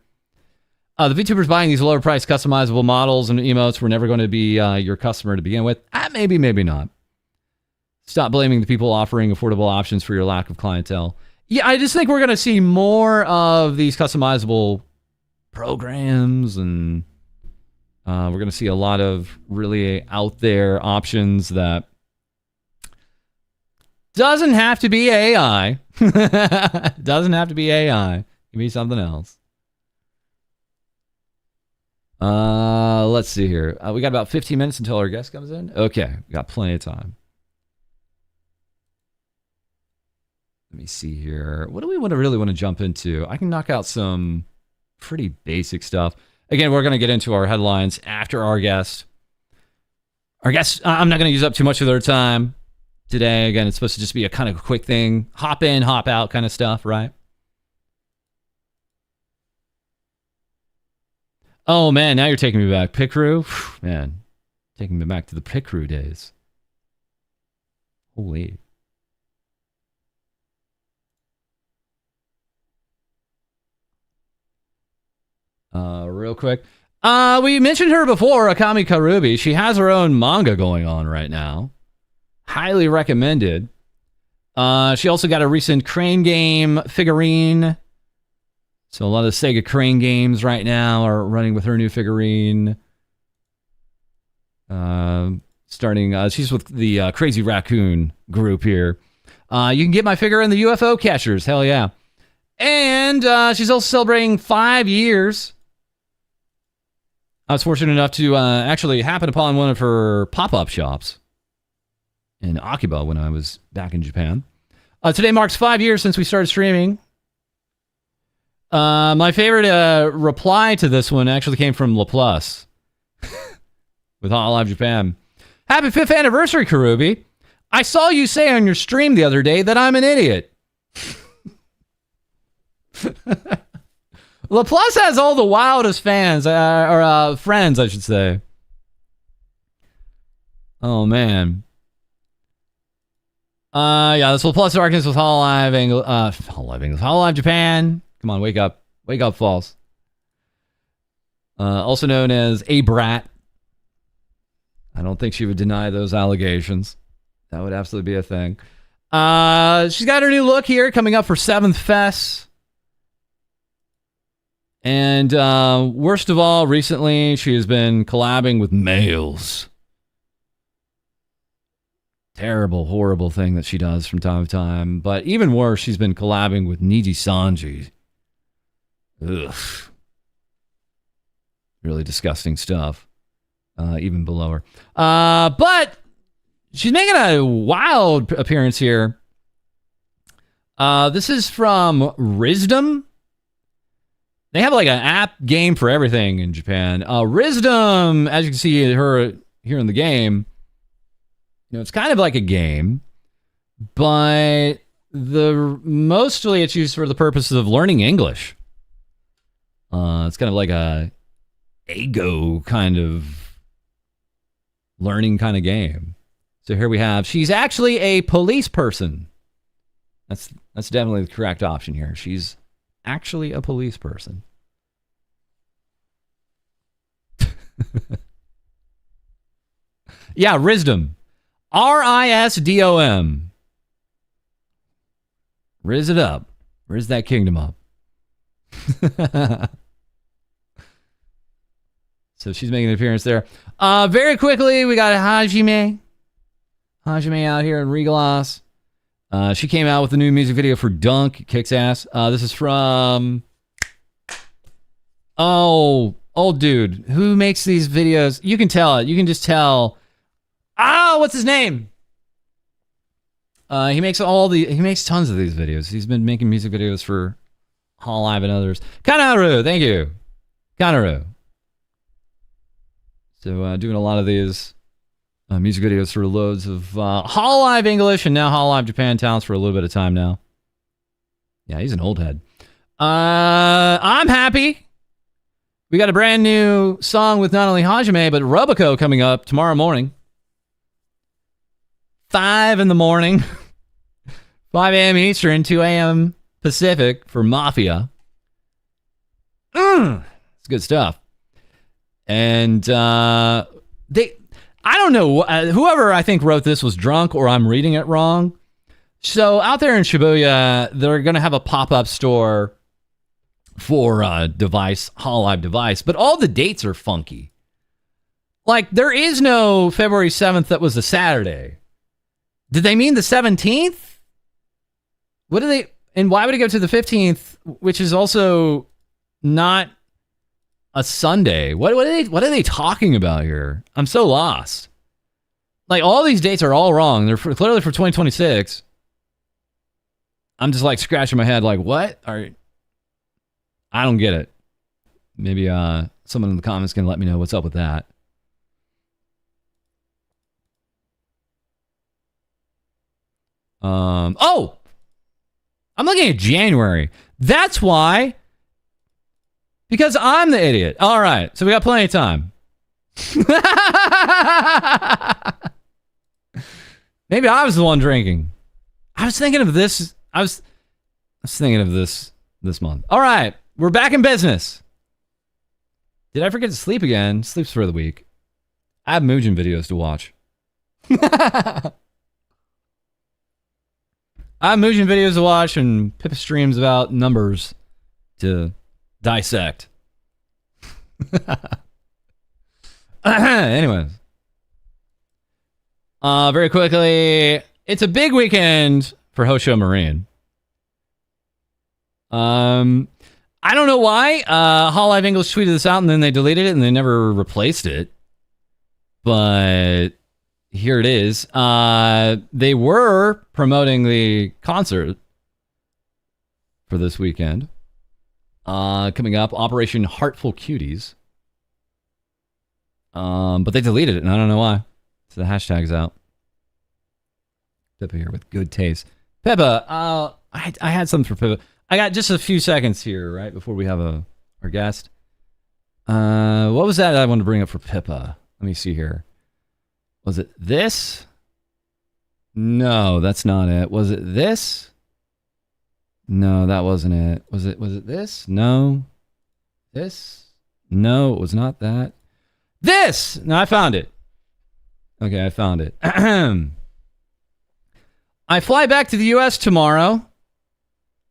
The VTubers buying these lower price customizable models and emotes were never going to be your customer to begin with. Maybe, maybe not. Stop blaming the people offering affordable options for your lack of clientele. Yeah, I just think we're going to see more of these customizable programs, and we're going to see a lot of really out there options that doesn't have to be AI. Doesn't have to be AI. It can be something else. Let's see here. We got about 15 minutes until our guest comes in. Okay, we got plenty of time. Let me see here. What do we really want to jump into? I can knock out some pretty basic stuff. Again, we're going to get into our headlines after our guest. Our guest, I'm not going to use up too much of their time today. Again, it's supposed to just be a kind of quick thing. Hop in, hop out kind of stuff, right? Oh, man, now you're taking me back. Pit Crew? Man, taking me back to the Pit Crew days. Holy. Real quick. We mentioned her before, Akami Karubi. She has her own manga going on right now. Highly recommended. She also got a recent Crane game figurine. So a lot of Sega Crane games right now are running with her new figurine. She's with the Crazy Raccoon group here. You can get my figure in the UFO catchers. Hell yeah. And she's also celebrating 5 years. I was fortunate enough to actually happen upon one of her pop-up shops in Akiba when I was back in Japan. Today marks 5 years since we started streaming. My favorite reply to this one actually came from LaPlus with Hololive Japan. Happy 5th anniversary, Karubi. I saw you say on your stream the other day that I'm an idiot. LaPlus has all the wildest fans, or friends, I should say. Oh, man. Yeah, this LaPlus Darkness with Hololive English, Hololive Japan. Come on, wake up. Wake up, False. Also known as A Brat. I don't think she would deny those allegations. That would absolutely be a thing. She's got her new look here coming up for 7th Fest. And worst of all, recently she has been collabing with males. Terrible, horrible thing that she does from time to time. But even worse, she's been collabing with Niji Sanji. Ugh. Really disgusting stuff. Even below her. But she's making a wild appearance here. This is from Rizdom. They have like an app game for everything in Japan. Rizdom, as you can see her here in the game, you know, it's kind of like a game, but mostly it's used for the purposes of learning English. It's kind of like a ego kind of learning kind of game. So here we have, she's actually a police person. That's definitely the correct option here. She's actually a police person. Yeah, Rizdom. R-I-S-D-O-M. Riz it up. Riz that kingdom up. So she's making an appearance there. Very quickly, we got Hajime. Hajime out here in Regalos. She came out with a new music video for Dunk. It kicks ass. This is from... Oh, old dude. Who makes these videos? You can tell it. You can just tell. Oh, what's his name? He makes tons of these videos. He's been making music videos for Hololive and others. Kanaru, thank you. Kanaru. So doing a lot of these music videos for loads of Hololive English and now Hololive Japan talents for a little bit of time now. Yeah, he's an old head. I'm happy. We got a brand new song with not only Hajime, but Robico coming up tomorrow morning. 5 in the morning. 5 a.m. Eastern, 2 a.m. Pacific for Mafia. It's good stuff. And I don't know, whoever I think wrote this was drunk or I'm reading it wrong. So out there in Shibuya, they're going to have a pop-up store for Hololive device, but all the dates are funky. Like, there is no February 7th that was a Saturday. Did they mean the 17th? What do they, and why would it go to the 15th, which is also not a Sunday? What are they talking about here? I'm so lost. Like, all these dates are all wrong. They're clearly for 2026. I'm just like scratching my head like, what? I don't get it. Maybe someone in the comments can let me know what's up with that. Oh! I'm looking at January. That's why. Because I'm the idiot. All right. So we got plenty of time. Maybe I was the one drinking. I was thinking of this. I was thinking of this month. All right. We're back in business. Did I forget to sleep again? Sleep's for the week. I have Mugen videos to watch. I have Mugen videos to watch and Pippa streams about numbers to dissect. Anyways. Very quickly, it's a big weekend for Hosho Marine. I don't know why. Hololive English tweeted this out and then they deleted it and they never replaced it. But here it is. They were promoting the concert for this weekend. Coming up, Operation Heartful Cuties. But they deleted it and I don't know why. So the hashtag's out. Pippa here with good taste. Pippa, I had something for Pippa. I got just a few seconds here, right, before we have our guest. What was that I wanted to bring up for Pippa? Let me see here. Was it this? No, that's not it. Was it this? No, that wasn't it. Was it this? No. This? No, it was not that. This! No, I found it. Okay, I found it. I fly back to the U.S. tomorrow.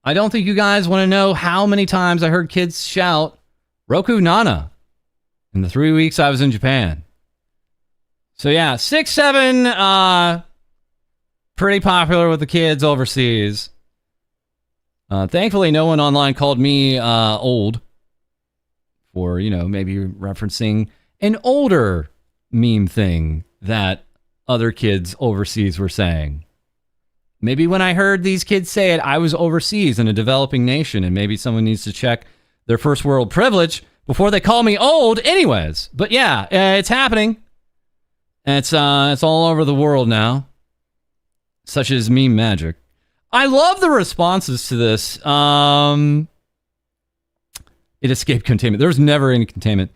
I don't think you guys want to know how many times I heard kids shout, Roku Nana, in the 3 weeks I was in Japan. So yeah, 6, 7, pretty popular with the kids overseas. Thankfully, no one online called me old for, maybe referencing an older meme thing that other kids overseas were saying. Maybe when I heard these kids say it, I was overseas in a developing nation, and maybe someone needs to check their first world privilege before they call me old anyways. But yeah, it's happening. It's all over the world now. Such as meme magic. I love the responses to this. It escaped containment. There was never any containment.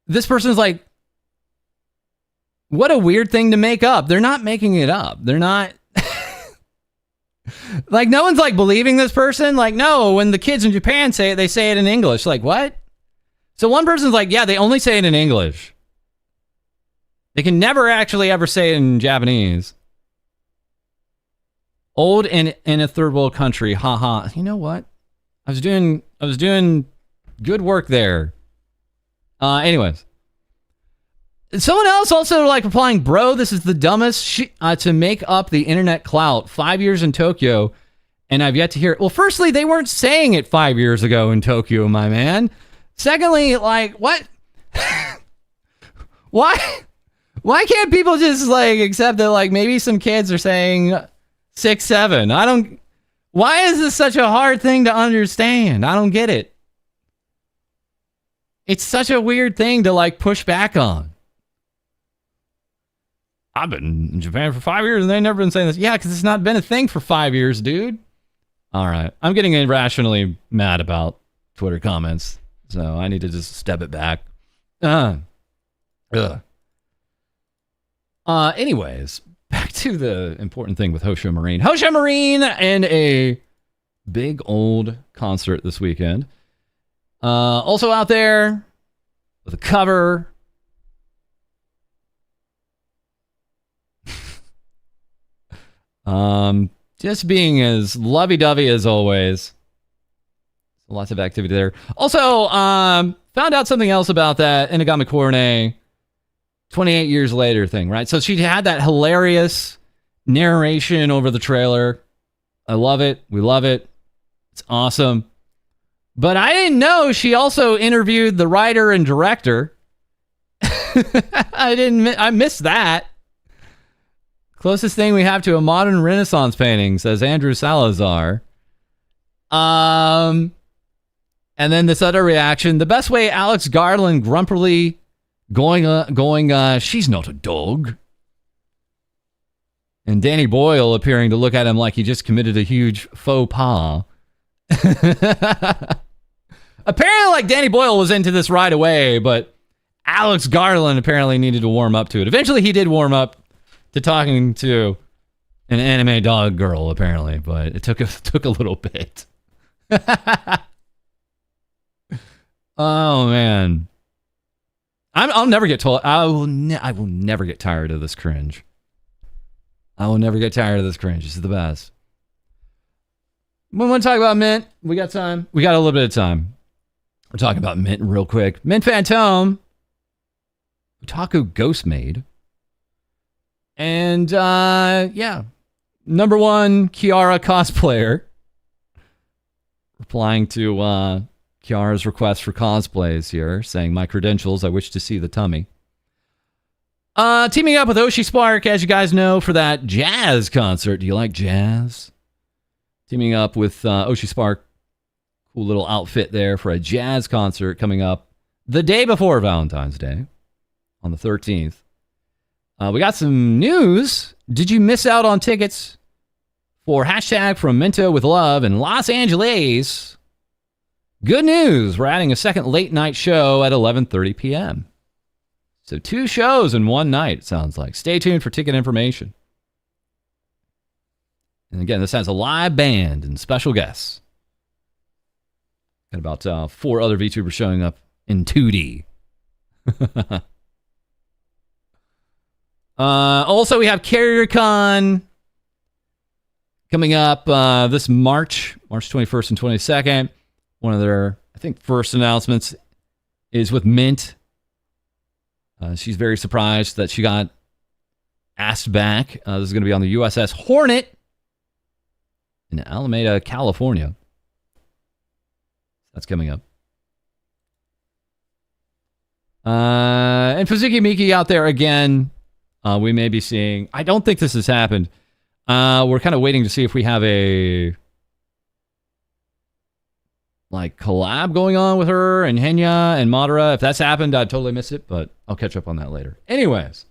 This person's like, what a weird thing to make up. They're not making it up. They're not... like, no one's, like, believing this person. Like, no, when the kids in Japan say it, they say it in English. Like, what? So one person's like, yeah, they only say it in English. They can never actually ever say it in Japanese. Old in a third world country. Haha. You know what? I was doing good work there. Anyways. Someone else also like replying, bro, this is the dumbest to make up the internet clout. 5 years in Tokyo, and I've yet to hear it. Well, firstly, they weren't saying it 5 years ago in Tokyo, my man. Secondly, like, what? Why can't people just, like, accept that, like, maybe some kids are saying 6, 7? Why is this such a hard thing to understand? I don't get it. It's such a weird thing to, like, push back on. I've been in Japan for 5 years and they've never been saying this. Yeah, because it's not been a thing for 5 years, dude. All right. I'm getting irrationally mad about Twitter comments, so I need to just step it back. Anyways, back to the important thing with Hosho Marine. Hosho Marine and a big old concert this weekend. Also out there with a cover. Just being as lovey-dovey as always. Lots of activity there. Also, found out something else about that Inagami Korone 28 years later thing, right? So she had that hilarious narration over the trailer. I love it. We love it. It's awesome. But I didn't know she also interviewed the writer and director. I missed that. Closest thing we have to a modern Renaissance painting, says Andrew Salazar. And then this other reaction. The best way Alex Garland grumpily going, she's not a dog. And Danny Boyle appearing to look at him like he just committed a huge faux pas. Apparently, like, Danny Boyle was into this right away, but Alex Garland apparently needed to warm up to it. Eventually, he did warm up to talking to an anime dog girl, apparently, but it took a little bit. Oh man, I'll never get told. I will never get tired of this cringe. I will never get tired of this cringe. This is the best. We want to talk about Mint. We got time. We got a little bit of time. We're talking about Mint real quick. Mint Phantom, Otaku Ghost Maid. And, yeah, Number one, Kiara cosplayer. Replying to Kiara's request for cosplays here, saying, my credentials, I wish to see the tummy. Teaming up with Oshi Spark, as you guys know, for that jazz concert. Do you like jazz? Teaming up with Oshi Spark. Cool little outfit there for a jazz concert coming up the day before Valentine's Day on the 13th. We got some news. Did you miss out on tickets for hashtag From Mento with Love in Los Angeles? Good news. We're adding a second late night show at 11:30 p.m. So 2 shows in one night, it sounds like. Stay tuned for ticket information. And again, this has a live band and special guests. Got about 4 other VTubers showing up in 2D. Also, we have CarrierCon coming up this March 21st and 22nd. One of their, I think, first announcements is with Mint. She's very surprised that she got asked back. This is going to be on the USS Hornet in Alameda, California. That's coming up. And Fuzuki Miki out there again. We may be seeing... I don't think this has happened. We're kind of waiting to see if we have a... collab going on with her and Henya and Madara. If that's happened, I'd totally miss it, but I'll catch up on that later. Anyways.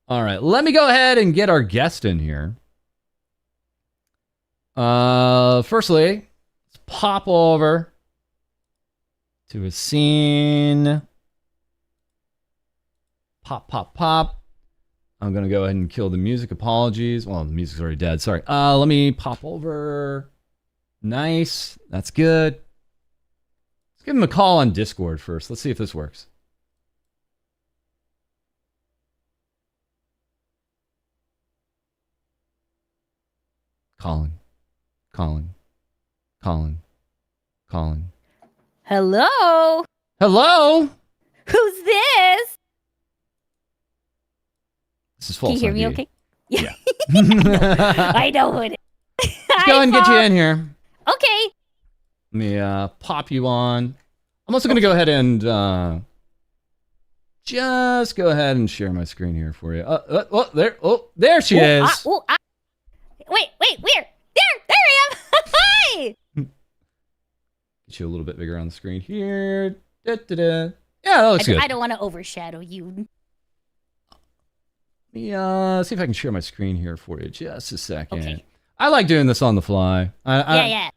All right, let me go ahead and get our guest in here. Firstly, let's pop over to a scene. Pop. I'm going to go ahead and kill the music. Apologies. Well, the music's already dead. Sorry. Let me pop over. Nice. That's good. Let's give him a call on Discord first. Let's see if this works. Calling. Hello? Hello? Who's this? This is Can you hear me FalseEyeD. okay? Yeah. I know who it is. Let's go ahead and get you in here. Okay. Let me pop you on. I'm also going to go ahead and just go ahead and share my screen here for you. There she is. Wait, where? There I am. Hi. Get you a little bit bigger on the screen here. Da-da-da. Yeah, that looks good. I don't want to overshadow you. Let me see if I can share my screen here for you. Just a second. Okay. I like doing this on the fly. Yeah.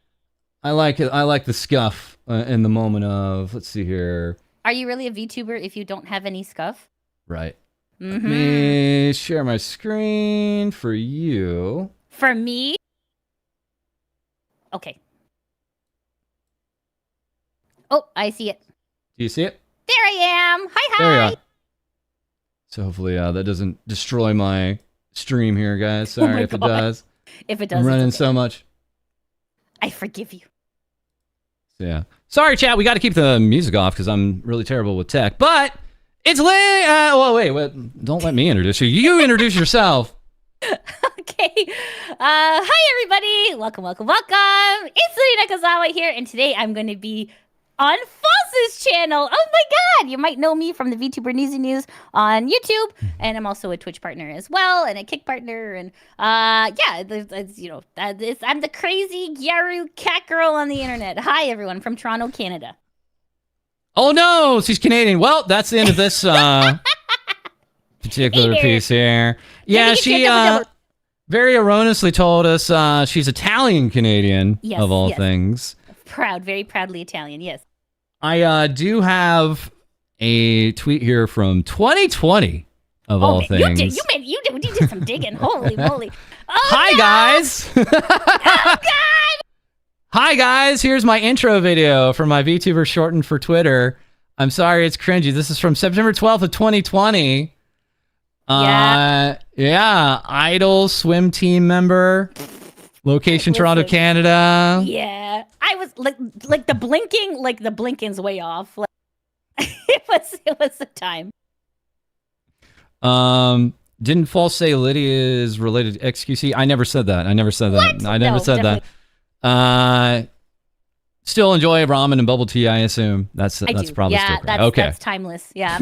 I like it. I like the scuff in the moment of. Let's see here. Are you really a VTuber if you don't have any scuff? Right. Mm-hmm. Let me share my screen for you. For me? Okay. Oh, I see it. Do you see it? There I am. Hi. There you are. So hopefully that doesn't destroy my stream here, guys. Sorry if it does. If it does, I'm running it's okay. so much. I forgive you. So, yeah. Sorry, chat. We got to keep the music off because I'm really terrible with tech. But it's wait. Don't let me introduce you. You introduce yourself. Okay. Hi, everybody. Welcome. It's Lady Nakazawa here, and today I'm going to be on False's channel. Oh my god! You might know me from the VTuber News on YouTube, and I'm also a Twitch partner as well, and a Kick partner, and I'm the crazy Gyaru cat girl on the internet. Hi, everyone from Toronto, Canada. Oh no, she's Canadian. Well, that's the end of this particular piece here. Yeah, she very erroneously told us she's Italian Canadian of all things. Proud, very proudly Italian, yes. I do have a tweet here from 2020 of all things. You did some digging. Holy moly. Oh, Hi, guys. Oh, God. Hi, guys. Here's my intro video for my VTuber shortened for Twitter. I'm sorry, it's cringy. This is from September 12th of 2020. Yeah, Idol swim team member. Location Toronto, Canada. Yeah, I was like the blinking's way off. Like, it was the time. Didn't False say Lydia is related to XQC? I never said that. I never said that. I never said definitely. that. Still enjoy ramen and bubble tea, I assume. That's probably still correct. Okay. That's timeless. Yeah.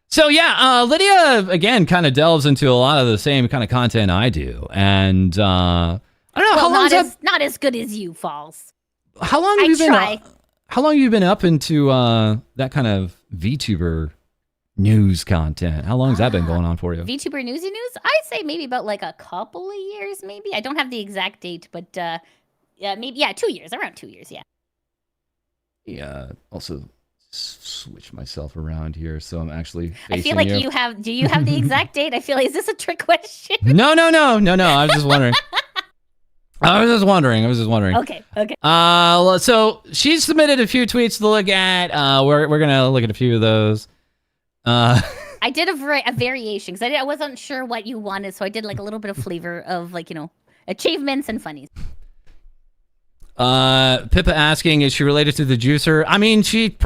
So yeah, Lydia again kind of delves into a lot of the same kind of content I do, and I don't know how long not as good as you, False. How long have you been? How long have you been up into that kind of VTuber news content? How long has that been going on for you? VTuber news? I'd say maybe about like a couple of years, maybe. I don't have the exact date, but maybe 2 years, around 2 years, yeah. Yeah. Also, switch myself around here, so I'm actually facing I feel like you. Do you have the exact date? I feel like, is this a trick question? No. I was just wondering. I was just wondering. Okay. So she submitted a few tweets to look at. We're gonna look at a few of those. I did a variation because I wasn't sure what you wanted, so I did like a little bit of flavor of like achievements and funnies. Pippa asking, is she related to the juicer? I mean, she,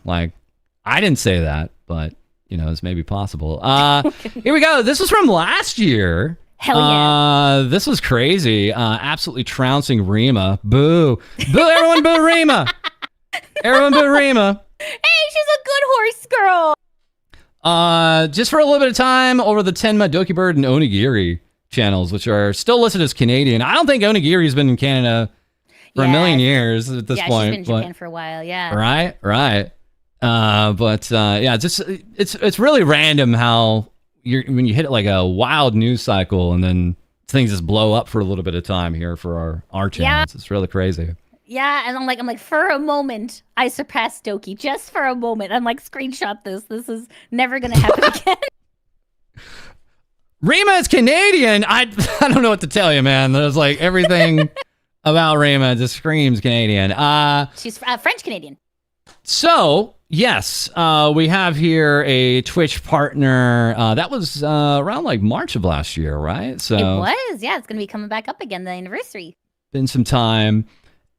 like, I didn't say that, but it's maybe possible. Here we go. This was from last year. Hell yeah. This was crazy. Absolutely trouncing Rima. Boo. Everyone boo Rima. Everyone boo Rima. Hey, she's a good horse girl. Just for a little bit of time over the Tenma, Doki Bird, and Onigiri channels, which are still listed as Canadian. I don't think Onigiri's been in Canada for a million years at this point. Yeah, she's been in Japan for a while, yeah. Right. It's really random how when you hit like a wild news cycle and then things just blow up for a little bit of time here for our channels. Yeah. It's really crazy. Yeah, and I'm like, for a moment, I surpassed Doki. Just for a moment. I'm like, screenshot this. This is never going to happen again. Rima is Canadian. I don't know what to tell you, man. There's like everything about Rima just screams Canadian. She's French-Canadian. So, yes, we have here a Twitch partner. That was around like March of last year, right? So it was, yeah. It's going to be coming back up again, the anniversary. Been some time.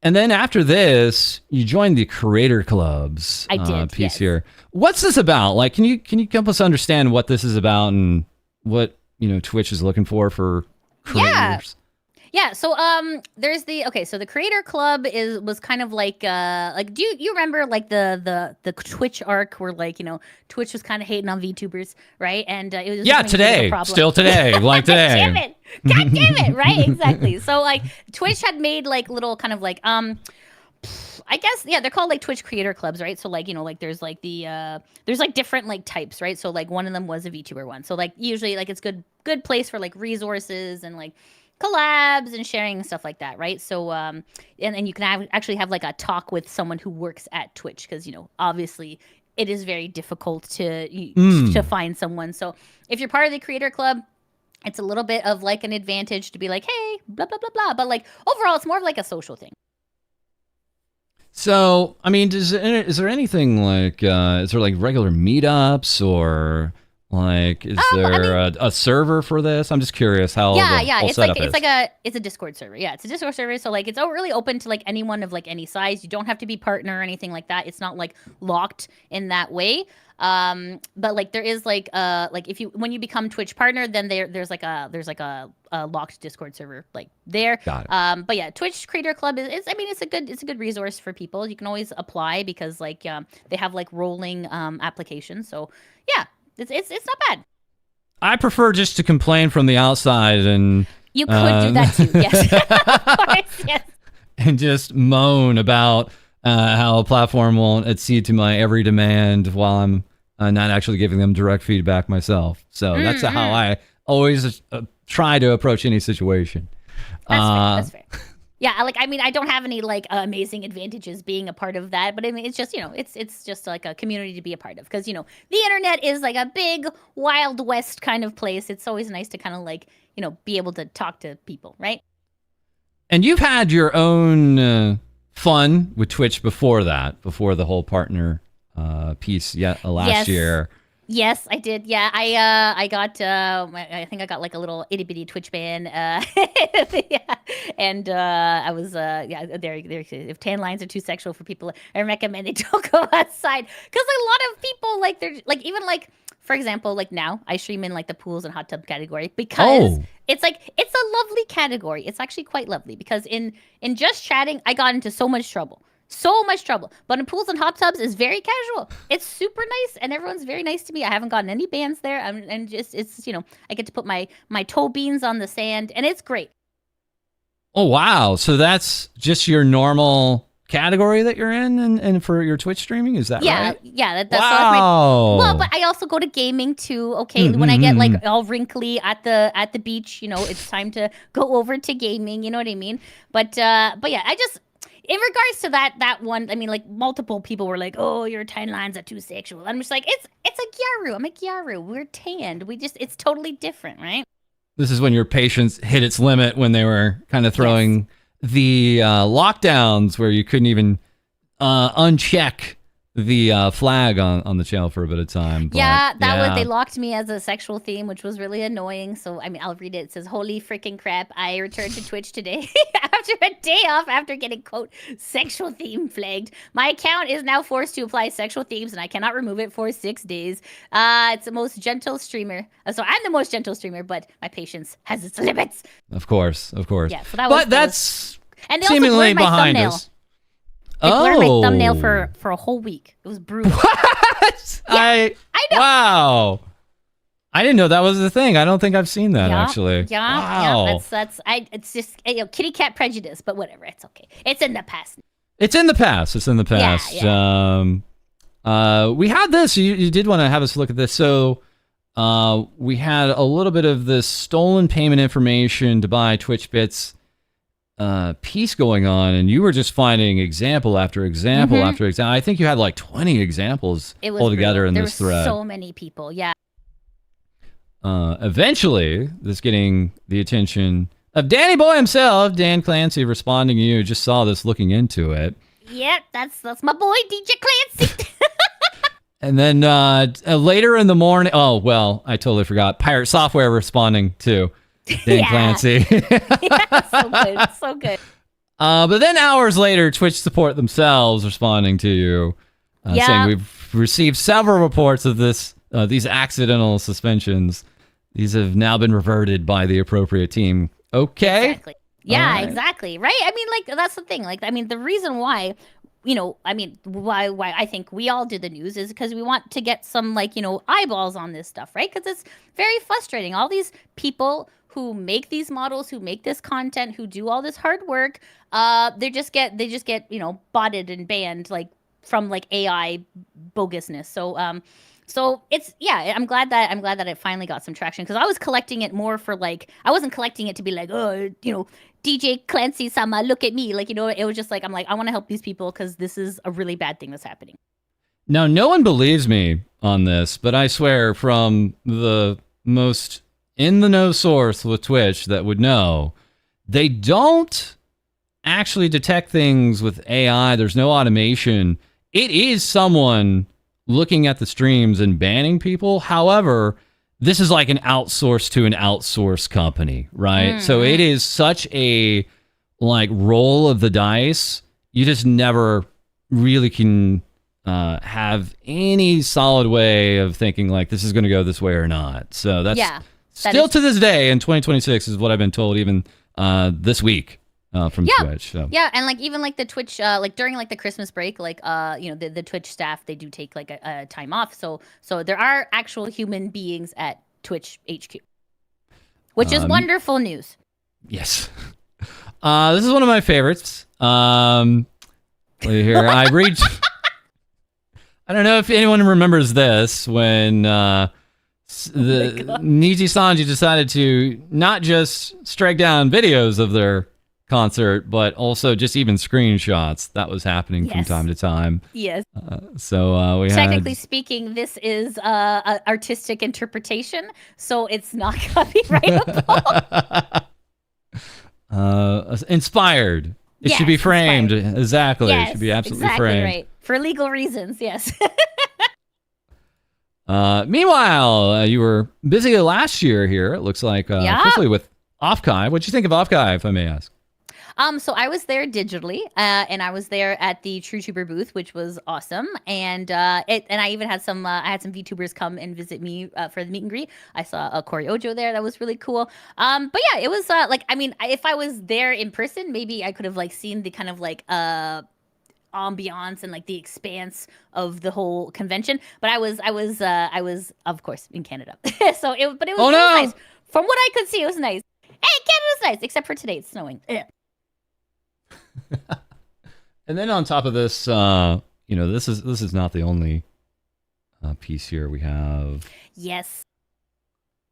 And then after this, you joined the Creator Club's piece yes. here. What's this about? Like, can you help us understand what this is about and what Twitch is looking for creators? Yeah. So there's so the Creator Club was kind of like do you remember like the Twitch arc where like Twitch was kind of hating on VTubers, right? And it was today, still today, like today. Damn it. God damn it, right? Exactly. So like Twitch had made like little kind of like I guess they're called like Twitch Creator Clubs, right? So like like there's like there's like different like types, right? So like one of them was a VTuber one. So like usually like it's good place for like resources and like collabs and sharing and stuff like that, right? So and you can actually have like a talk with someone who works at Twitch because obviously it is very difficult to find someone. So if you're part of the Creator Club, it's a little bit of like an advantage to be like, hey, blah blah blah blah. But like overall, it's more of like a social thing. So I mean, is there anything like is there like regular meetups or like is there a server for this? I'm just curious how the whole setup is. It's a Discord server. Yeah, it's a Discord server. So like it's really open to like anyone of like any size. You don't have to be partner or anything like that. It's not like locked in that way. But like there is like if when you become Twitch partner, then there's a locked Discord server like there. Got it. But yeah, Twitch Creator Club it's a good resource for people. You can always apply because like they have like rolling applications. So yeah. It's not bad. I prefer just to complain from the outside and you could do that too. Yes, of course, yes. And just moan about how a platform won't accede to my every demand while I'm not actually giving them direct feedback myself. So that's how I always try to approach any situation. That's fair. Yeah, I don't have any like amazing advantages being a part of that, but I mean, it's just it's just like a community to be a part of because the internet is like a big Wild West kind of place. It's always nice to kind of like be able to talk to people, right? And you've had your own fun with Twitch before the whole partner piece last year. Yes, I did. Yeah, I got. I think I got like a little itty bitty Twitch ban. Yeah. And I was. There. If tan lines are too sexual for people, I recommend they don't go outside because a lot of people like they're like even like for example, like now I stream in like the pools and hot tub category because it's a lovely category. It's actually quite lovely because in just chatting, I got into so much trouble. So much trouble. But in pools and hot tubs is very casual. It's super nice and everyone's very nice to me. I haven't gotten any bans there. And just it's, I get to put my toe beans on the sand and it's great. Oh, wow. So that's just your normal category that you're in and for your Twitch streaming? Is that right? Yeah. Wow. So that's well, but I also go to gaming too. Okay. When I get like all wrinkly at the beach, it's time to go over to gaming. You know what I mean? But yeah, in regards to that one, I mean, like multiple people were like, "Oh, your timelines are too sexual." I'm just like, it's a Gyaru. I'm a Gyaru. We're tanned. It's totally different, right? This is when your patience hit its limit when they were kind of throwing the lockdowns where you couldn't even uncheck the flag on the channel for a bit of time. But, they locked me as a sexual theme, which was really annoying. So, I mean, I'll read it. It says, "Holy freaking crap. I returned to Twitch today after a day off after getting, quote, sexual theme flagged. My account is now forced to apply sexual themes and I cannot remove it for 6 days. It's the most gentle streamer. So I'm the most gentle streamer, but my patience has its limits." Of course. Yeah, so that's and they seemingly also blurred my behind thumbnail. us. They blurred my thumbnail for a whole week. It was brutal. What? Yeah, I know. Wow. I didn't know that was the thing. I don't think I've seen that actually. Yeah, wow. It's just kitty cat prejudice, but whatever. It's okay. It's in the past. It's in the past. Yeah. We had this. You did want to have us look at this. So we had a little bit of this stolen payment information to buy Twitch bits piece going on, and you were just finding example after example after example. I think you had like 20 examples altogether in this thread. So many people, yeah. Eventually, this getting the attention of Danny Boy himself, Dan Clancy, responding to you. Just saw this, looking into it. Yep, that's my boy, DJ Clancy. And then later in the morning, oh well, I totally forgot. Pirate Software responding to Dan Clancy. So good. But then hours later, Twitch support themselves responding to you, saying we've received several reports of these accidental suspensions. These have now been reverted by the appropriate team. Okay. Exactly. Yeah, exactly. Right. I mean, like that's the thing. Like, I mean, the reason why. Why I think we all did the news is because we want to get some eyeballs on this stuff, right? Because it's very frustrating. All these people who make these models, who make this content, who do all this hard work, they just get botted and banned from AI bogusness. So it's I'm glad that it finally got some traction because I was collecting it more for I wasn't collecting it to be DJ Clancy sama, look at me. It was just I'm I want to help these people because this is a really bad thing that's happening. Now, no one believes me on this, but I swear from the most in-the-know source with Twitch that would know, they don't actually detect things with AI. There's no automation. It is someone looking at the streams and banning people. However, this is like an outsource to an outsource company, right? So it is such a roll of the dice. You just never really can have any solid way of thinking this is going to go this way or not. So that's still to this day in 2026 is what I've been told, even this week. From Twitch. So. Yeah, and even the Twitch, during the Christmas break, the Twitch staff, they do take a time off. So there are actual human beings at Twitch HQ, which is wonderful news. Yes. This is one of my favorites. Here, I read. I don't know if anyone remembers this when the Niji Sanji decided to not just strike down videos of their concert, but also just even screenshots that was happening from time to time. Yes. So we technically speaking, this is artistic interpretation, so it's not copyrightable. Inspired. It should be framed. Inspired. Exactly. Yes, it should be absolutely framed. Right. For legal reasons, yes. Meanwhile, you were busy last year here, it looks like, especially with Offkai. What'd you think of Offkai, if I may ask? So I was there digitally, and I was there at the TrueTuber booth, which was awesome. And I even had some VTubers come and visit me for the meet and greet. I saw a Corey Ojo there, that was really cool. But yeah, it was if I was there in person, maybe I could have like seen the kind of like ambiance and like the expanse of the whole convention. But I was of course in Canada, but it was nice. From what I could see, it was nice. Hey, Canada's nice, except for today, it's snowing. And then on top of this, this is not the only piece here. We have Yes.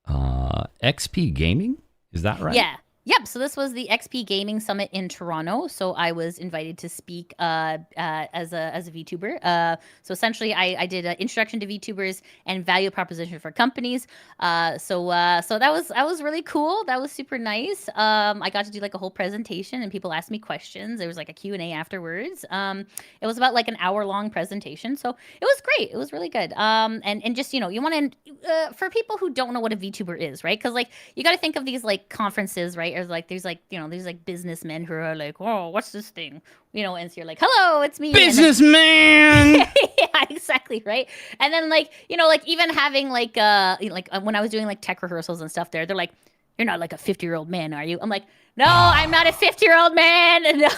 XP Gaming. Is that right? Yeah. Yep. So this was the XP Gaming Summit in Toronto. So I was invited to speak as a VTuber. So essentially, I did an introduction to VTubers and value proposition for companies. So that was really cool. That was super nice. I got to do like a whole presentation, and people asked me questions. There was like a Q&A afterwards. It was about like an hour-long presentation. So it was great. It was really good. And just you want to for people who don't know what a VTuber is, right? Because like you got to think of these like conferences, right? Or like there's like businessmen who are like, oh, what's this thing? And so you're like, hello, it's me. Businessman. Yeah, exactly, right? And then like, even having like when I was doing like tech rehearsals and stuff they're like, you're not like a 50-year-old man, are you? I'm like, no, I'm not a 50-year-old man. No,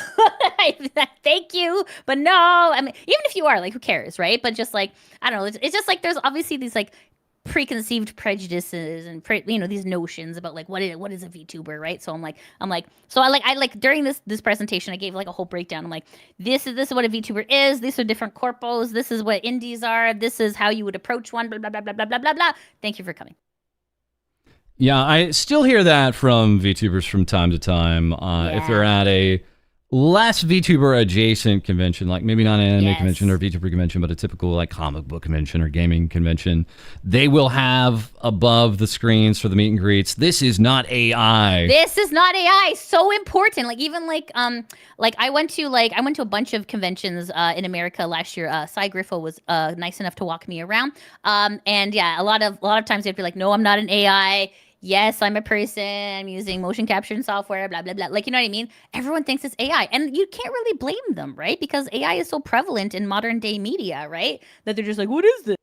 thank you. But no, I mean, even if you are, like, who cares, right? But just like, I don't know, it's just like there's obviously these like preconceived prejudices and these notions about like what is a VTuber, right? So I during this presentation I gave like a whole breakdown. I'm like, this is what a VTuber is. These are different corpos. This is what indies are. This is how you would approach one. Blah blah blah blah blah blah blah blah. Thank you for coming. Yeah, I still hear that from VTubers from time to time. If they're at a less VTuber adjacent convention, like maybe not an anime convention or VTuber convention, but a typical like comic book convention or gaming convention, they will have above the screens for the meet and greets, this is not AI. This is not AI. So important. Like even like I went to a bunch of conventions in America last year. Cy Griffo was nice enough to walk me around. And yeah, a lot of times you'd be like, no, I'm not an AI. Yes, I'm a person. I'm using motion capture software, blah, blah, blah. Like, you know what I mean? Everyone thinks it's AI. And you can't really blame them, right? Because AI is so prevalent in modern day media, right? That they're just like, what is this?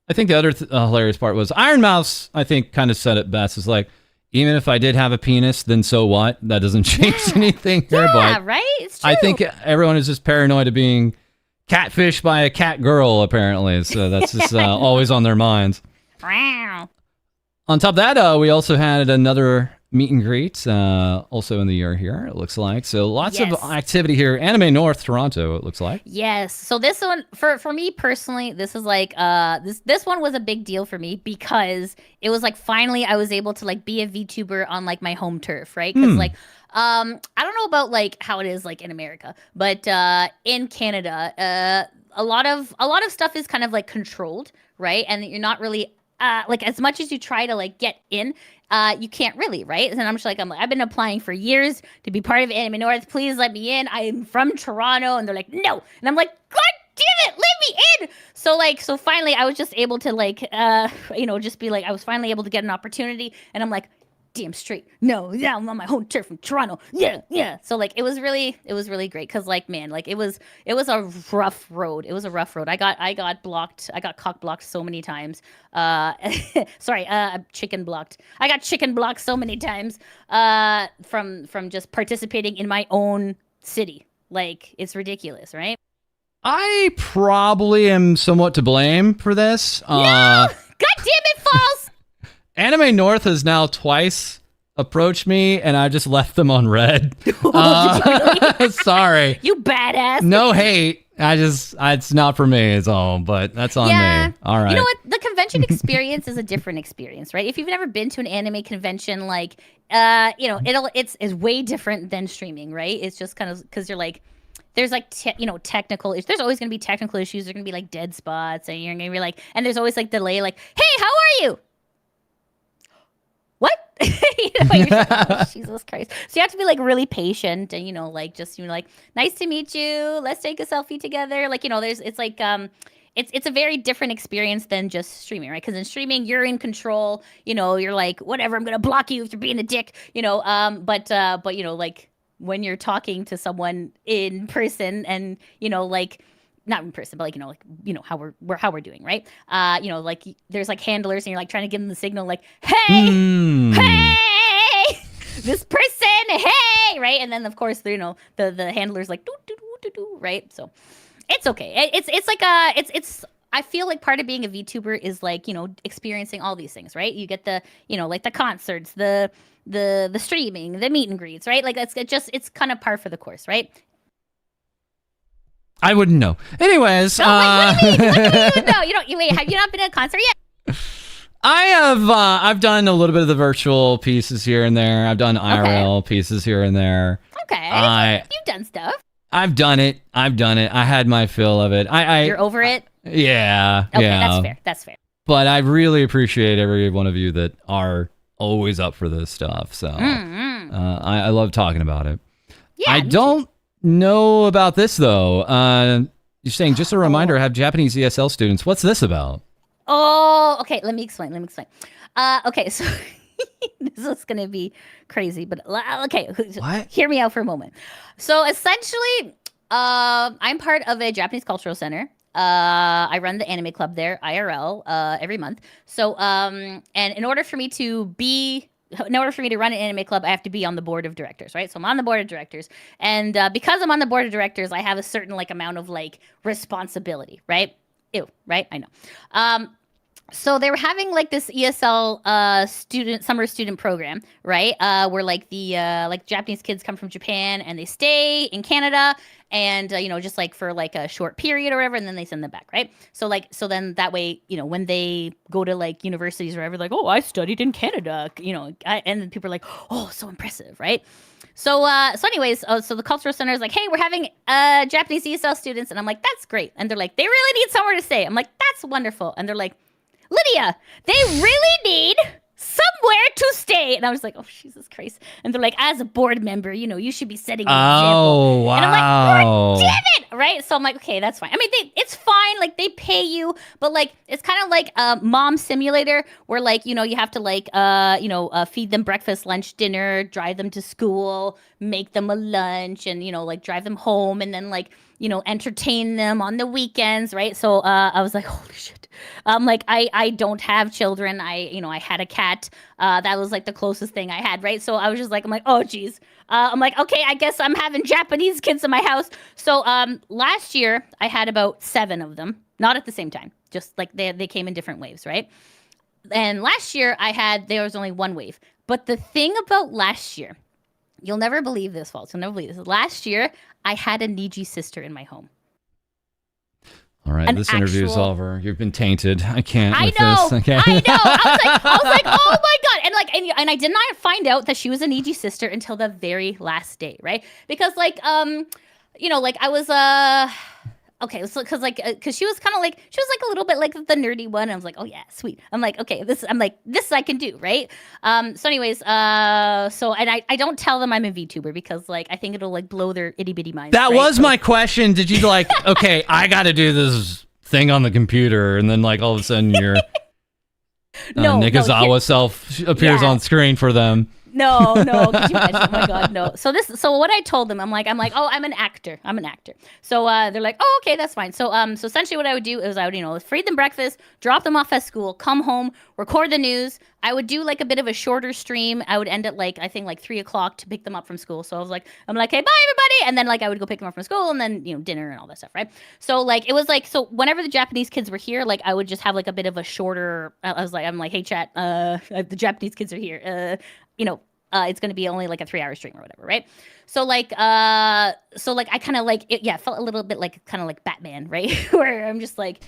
I think the other hilarious part was Iron Mouse, I think, kind of said it best. Is like, even if I did have a penis, then so what? That doesn't change anything here. Yeah, but right? It's true. I think everyone is just paranoid of being catfished by a cat girl, apparently. So that's just always on their minds. Wow. On top of that, we also had another meet and greet, also in the year here, it looks like. So lots of activity here. Anime North Toronto, it looks like. Yes. So this one, for me personally, this is like, this one was a big deal for me because it was like finally I was able to like be a VTuber on like my home turf, right? Because like, I don't know about like how it is like in America, but in Canada, a lot of stuff is kind of like controlled, right? And you're not really like as much as you try to like get in, you can't really, right? And I'm like, I've been applying for years to be part of Anime North. Please let me in. I'm from Toronto, and they're like, no. And I'm like, God damn it, let me in. So finally, I was just able to like, just be like, I was finally able to get an opportunity, and I'm like, damn straight. No, yeah, I'm on my home turf from Toronto. Yeah. So like it was really great because like man, like it was a rough road. It was a rough road. I got blocked. I got cock blocked so many times. Sorry, chicken blocked. I got chicken blocked so many times from just participating in my own city. Like it's ridiculous, right? I probably am somewhat to blame for this. No! God damn it, False! Anime North has now twice approached me, and I just left them on red. Sorry. You badass. No hate. It's not for me, it's all, but that's on me. All right. You know what? The convention experience is a different experience, right? If you've never been to an anime convention, like, it's way different than streaming, right? It's just kind of, because you're like, there's like, technical, there's always going to be technical issues. There's going to be like dead spots, and you're going to be like, and there's always like delay, like, hey, how are you? What? You're like, oh, Jesus Christ. So you have to be like really patient and, like, nice to meet you. Let's take a selfie together. Like, it's a very different experience than just streaming, right? Because in streaming, you're in control. You're like, whatever, I'm going to block you if you're being a dick, but like when you're talking to someone in person, and like not in person, but like how we're doing, right? Like there's like handlers, and you're like trying to give them the signal, like, hey, hey, this person, hey, right? And then of course the handler's like do do do do do, right? So it's okay. It's like it's I feel like part of being a VTuber is like, experiencing all these things, right? You get the, like the concerts, the streaming, the meet and greets, right? Like it's kind of par for the course, right? I wouldn't know. Anyways, what do you mean? What do you even know? Have you not been at a concert yet? I have. I've done a little bit of the virtual pieces here and there. I've done IRL pieces here and there. Okay, you've done stuff. I've done it. I had my fill of it. You're over it? Yeah. Okay, yeah. That's fair. But I really appreciate every one of you that are always up for this stuff. So I love talking about it. Yeah, I don't know about this though. You're saying, just a reminder, I have Japanese ESL students. What's this about? Oh, okay. Let me explain. Okay, so this is going to be crazy, but okay. What? Hear me out for a moment. So essentially, I'm part of a Japanese cultural center. I run the anime club there, IRL, every month. So, and in order for me to run an anime club, I have to be on the board of directors, right? So I'm on the board of directors, and because I'm on the board of directors, I have a certain like amount of like responsibility, right? Ew, right? I know. So they were having like this ESL summer student program, right? Where like the like Japanese kids come from Japan and they stay in Canada, and just like for like a short period or whatever, and then they send them back, right? So then that way, when they go to like universities or whatever, like, oh, I studied in Canada, and then people are like, oh, so impressive, right? So anyways, so the cultural center is like, hey, we're having Japanese ESL students, and I'm like, that's great, and they're like, they really need somewhere to stay. I'm like, that's wonderful, and they're like, Lydia, they really need somewhere to stay. And I was like, oh, Jesus Christ. And they're like, as a board member, you should be setting an example. Oh, wow. And I'm like, God damn it. Right? So I'm like, okay, that's fine. I mean, it's fine. Like, they pay you. But, like, it's kind of like a mom simulator where, like, you have to, like, feed them breakfast, lunch, dinner, drive them to school, make them a lunch, and, like, drive them home. And then, like, entertain them on the weekends, right? So I was like, holy shit. Like I don't have children. I had a cat. That was like the closest thing I had, right? So I was just like, I'm like, oh geez. I'm like, okay, I guess I'm having Japanese kids in my house. So last year I had about 7 of them, not at the same time, just like they came in different waves, right? And last year there was only 1 wave. But the thing about last year, you'll never believe this, False. You'll never believe this. Last year I had a Niji sister in my home. All right, this interview is over. You've been tainted. I can't with know, this. Okay. I know. I was like, oh my God. And I did not find out that she was a Niji sister until the very last day, right? Because like I was okay, so because she was kind of like, she was like a little bit like the nerdy one. I was like, oh yeah, sweet. I'm like, okay, this I can do, right? So anyways, and I don't tell them I'm a VTuber because like I think it'll like blow their itty bitty minds. That was my question. Did you like, okay, I got to do this thing on the computer, and then like all of a sudden your Nikazawa self appears on screen for them. No, could you imagine? Oh my God, no. So what I told them, I'm like, oh, I'm an actor. So they're like, oh, okay, that's fine. So essentially what I would do is I would, feed them breakfast, drop them off at school, come home, record the news. I would do like a bit of a shorter stream. I would end at like, I think like 3:00 to pick them up from school. So I'm like, hey, bye everybody. And then like I would go pick them up from school, and then, dinner and all that stuff, right? So like, it was like, so whenever the Japanese kids were here, like I would just have like a bit of a shorter, I'm like, hey chat, the Japanese kids are here. It's going to be only like a 3-hour stream or whatever, right? So like I kind of like, it felt a little bit like kind of like Batman, right? Where I'm just like,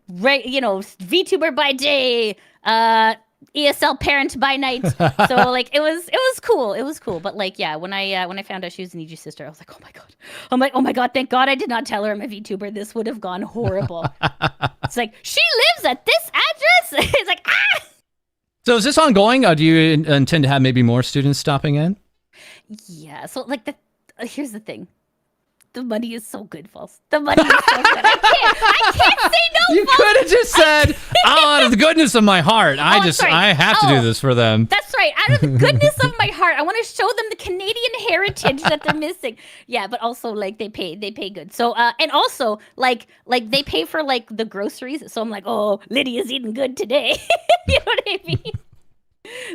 VTuber by day, ESL parent by night. So like it was cool. But like, yeah, when I found out she was an Niji sister, I was like, oh my God. I'm like, oh my God, thank God I did not tell her I'm a VTuber. This would have gone horrible. It's like, she lives at this address. It's like, ah. So is this ongoing? Do you intend to have maybe more students stopping in? Yeah. So like here's the thing. The money is so good, False. The money is so good. I can't say no. You False. could have just said, out of the goodness of my heart, I have to do this for them. That's right. Out of the goodness of my heart, I want to show them the Canadian heritage that they're missing. Yeah, but also like they pay good. So and also like they pay for like the groceries. So I'm like, oh, Lydia's eating good today. You know what I mean?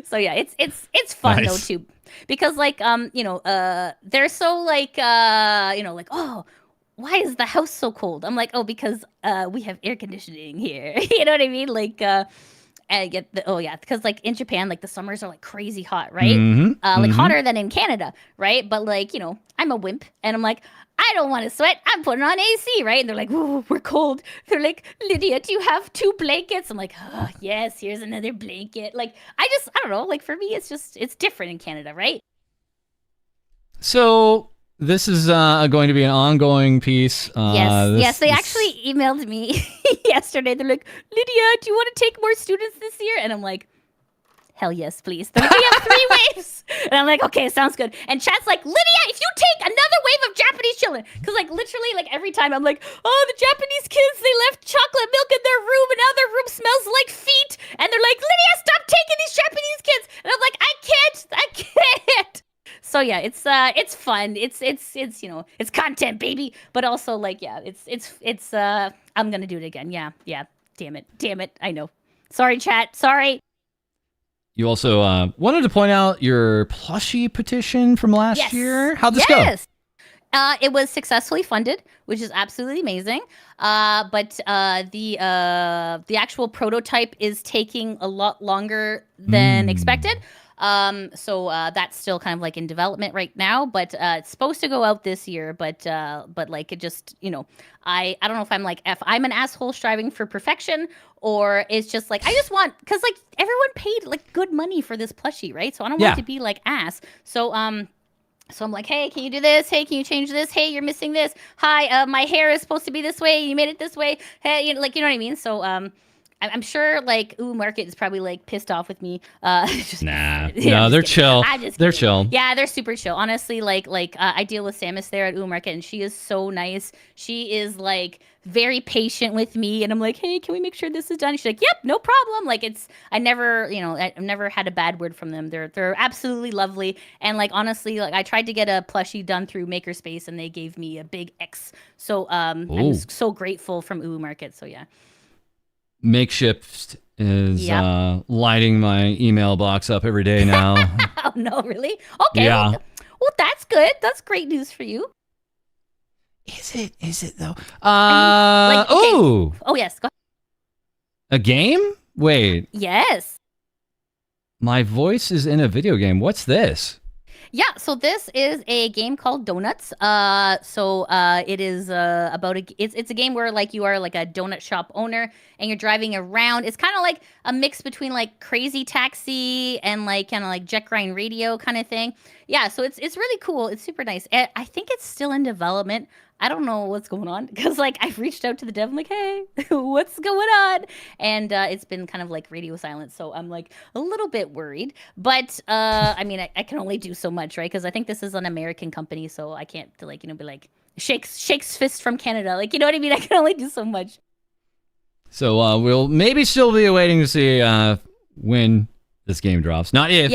So yeah, it's fun though too, because like they're so like like, oh, why is the house so cold? I'm like, oh, because we have air conditioning here. You know what I mean? Like because like in Japan, like the summers are like crazy hot, right? Like hotter than in Canada, right? But like, I'm a wimp and I'm like, I don't want to sweat. I'm putting on AC, right? And they're like, ooh, we're cold. They're like, Lydia, do you have 2 blankets? I'm like, oh, yes, here's another blanket. Like, I don't know. Like, for me, it's different in Canada, right? So this is going to be an ongoing piece. Yes, they actually emailed me yesterday. They're like, Lydia, do you want to take more students this year? And I'm like, hell yes, please. They're like, we have 3 waves. And I'm like, okay, sounds good. And chat's like, Lydia, if you take another wave of Japanese children, because like literally like every time I'm like, oh, the Japanese kids, they left chocolate milk in their room and now their room smells like feet. And they're like, Lydia, stop taking these Japanese kids. And I'm like, I can't. So yeah, it's fun. It's content, baby. But also like, yeah, it's I'm gonna do it again. Yeah. Damn it. I know. Sorry, chat. Sorry. You also wanted to point out your plushie petition from last year. How'd this go? It was successfully funded, which is absolutely amazing. But the actual prototype is taking a lot longer than expected. So that's still kind of like in development right now, but it's supposed to go out this year. But like it just, I don't know if I'm an asshole striving for perfection, or it's just like I just want, because like everyone paid like good money for this plushie, right? So I don't want it to be like ass. So I'm like, hey, can you do this? Hey, can you change this? Hey, you're missing this. Hi, my hair is supposed to be this way. You made it this way. Hey, you know what I mean? So I'm sure like Market is probably like pissed off with me. No, they're chill. They're chill. Yeah, they're super chill. Honestly, like I deal with Samus there at Market, and she is so nice. She is like very patient with me, and I'm like, hey, can we make sure this is done? She's like, yep, no problem. Like I've never had a bad word from them. They're absolutely lovely, and like honestly, like I tried to get a plushie done through Makerspace, and they gave me a big X. So I'm so grateful from Market. So yeah. Makeshift is lighting my email box up every day now. Oh, no, really? Okay. Yeah. Well, that's good. That's great news for you. Is it though? Oh, yes. Go ahead. A game? Wait. Yes. My voice is in a video game. What's this? Yeah, so this is a game called Donuts. It is about it's a game where like you are like a donut shop owner and you're driving around. It's kind of like a mix between like Crazy Taxi and like kind of like Jet Grind Radio kind of thing. Yeah, so it's really cool. It's super nice. I think it's still in development. I don't know what's going on because like I've reached out to the dev. I'm like, hey, what's going on? And it's been kind of like radio silence. So I'm like a little bit worried. But I mean, I can only do so much, right? Because I think this is an American company. So I can't like, be like shakes fist from Canada. Like, you know what I mean? I can only do so much. So we'll maybe still be waiting to see when this game drops. Not if,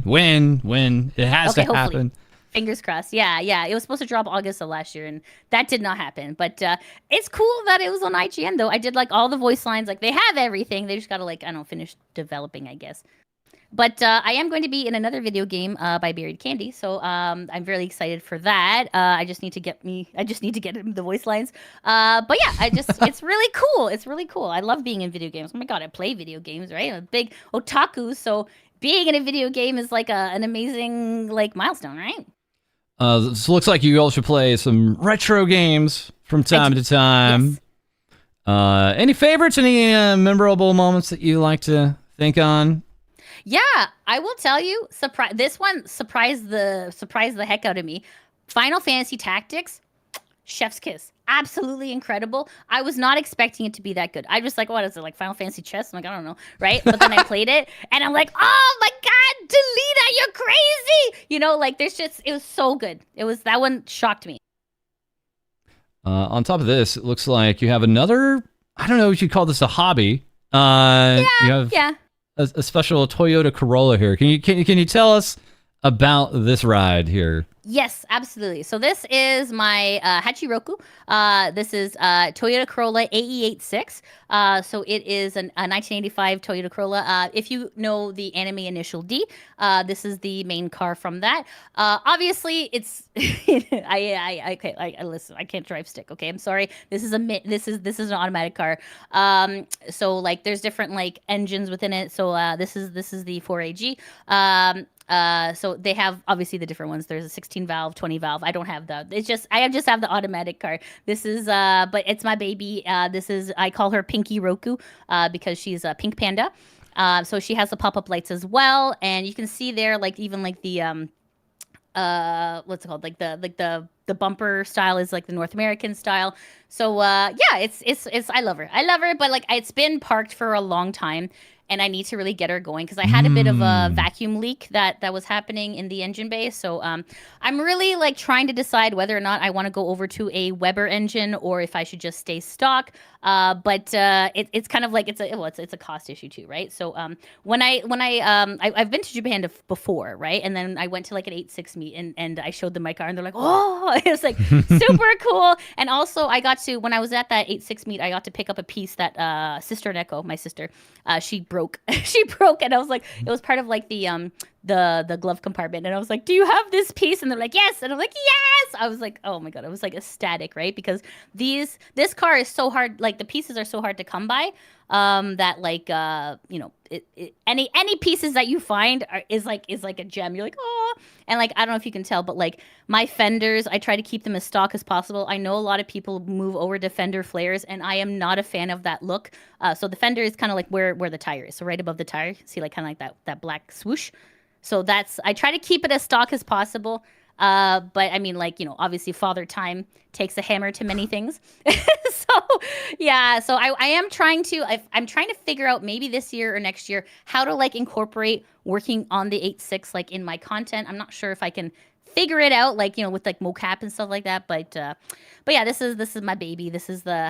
when. It has to happen. Hopefully. Fingers crossed. Yeah. It was supposed to drop August of last year, and that did not happen. But it's cool that it was on IGN, though. I did like all the voice lines. Like they have everything. They just got to like, I don't know, finish developing, I guess. But I am going to be in another video game by Buried Candy, so I'm really excited for that. I just need to get the voice lines. But yeah, it's really cool. It's really cool. I love being in video games. Oh my god, I play video games, right? I'm a big otaku, so being in a video game is like an amazing like milestone, right? This looks like you all should play some retro games from time to time. Yes. Any favorites? Any memorable moments that you like to think on? Yeah, I will tell you. This one surprised the heck out of me. Final Fantasy Tactics, chef's kiss. Absolutely incredible. I was not expecting it to be that good. I just like, what is it, like Final Fantasy Chess? I'm like, I don't know, right? But then I played it, and I'm like, oh my god, Delita, you're crazy! Like, it was so good. That one shocked me. On top of this, it looks like you have another, I don't know if you'd call this a hobby. You have a special Toyota Corolla here. Can you tell us about this ride here? Yes, absolutely. So this is my Hachiroku. This is Toyota Corolla AE86. So it is a 1985 Toyota Corolla. If you know the anime Initial D, this is the main car from that. Obviously, it's I listen. I can't drive stick. Okay, I'm sorry. This is an automatic car. So like there's different like engines within it. So this is the 4AG. So they have obviously the different ones. There's a 16 valve, 20 valve. I don't have I just have the automatic car. This is but it's my baby. I call her Pinky Roku because she's a pink panda. So she has the pop-up lights as well, and you can see there like even like the what's it called, like the bumper style is like the North American style. So it's I love her, but like it's been parked for a long time. And I need to really get her going because I had a bit of a vacuum leak that was happening in the engine bay. So I'm really like trying to decide whether or not I want to go over to a Weber engine or if I should just stay stock. But it's kind of like it's a cost issue too, right? So when I've been to Japan before, right? And then I went to like an 8.6 meet and I showed them my car and they're like, oh, it was like super cool. And also I got to, when I was at that 8.6 meet, I got to pick up a piece that Sister Neko, my sister, she broke. She broke, and I was like, it was part of like the glove compartment, and I was like, do you have this piece? And they're like, yes. And I'm like, yes. I was like, oh my god, I was like ecstatic, right? Because this car is so hard, like the pieces are so hard to come by, that like any pieces that you find is like a gem. You're like, oh. And like, I don't know if you can tell, but like my fenders, I try to keep them as stock as possible. I know a lot of people move over to fender flares, and I am not a fan of that look. So the fender is kind of like where the tire is. So right above the tire, see like kind of like that black swoosh. So I try to keep it as stock as possible. But I mean, like, obviously Father Time takes a hammer to many things. So I am trying I'm trying to figure out maybe this year or next year how to like incorporate working on the 8.6 like in my content. I'm not sure if I can figure it out, like, with like mocap and stuff like that. But yeah, this is my baby. This is my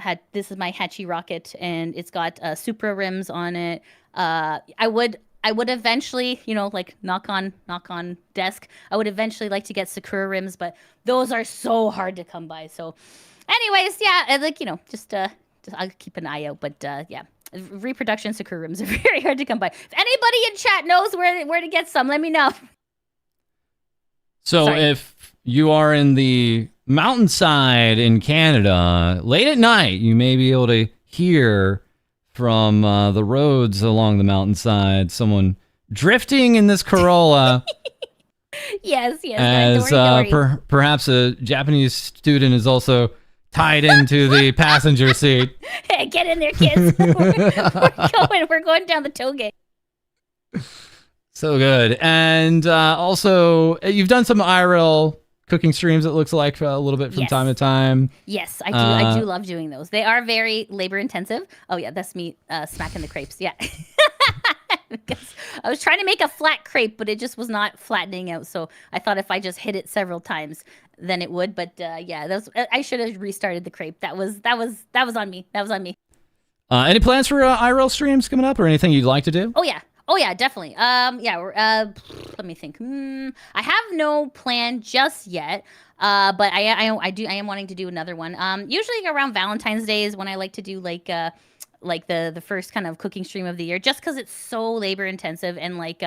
Hachi Rocket, and it's got Supra rims on it. I would eventually, like knock on desk, I would eventually like to get Sakura rims, but those are so hard to come by. So anyways, yeah, like, just I'll keep an eye out. But yeah, reproduction Sakura rims are very hard to come by. If anybody in chat knows where to get some, let me know. So if you are in the mountainside in Canada, late at night, you may be able to hear from the roads along the mountainside someone drifting in this Corolla. Yes. As perhaps a Japanese student is also tied into the passenger seat. Hey, get in there, kids. We're going down the tollgate. So good. And also, you've done some IRL cooking streams, it looks like, a little bit from time to time. Yes, I do. I do love doing those. They are very labor intensive. Oh yeah, that's me smacking the crepes. Yeah. I was trying to make a flat crepe, but it just was not flattening out. So I thought if I just hit it several times, then it would. But yeah, I should have restarted the crepe. That was on me. That was on me. Any plans for IRL streams coming up, or anything you'd like to do? Oh yeah, definitely. Let me think. I have no plan just yet. But I am wanting to do another one. Usually around Valentine's Day is when I like to do like the first kind of cooking stream of the year, just because it's so labor intensive, and like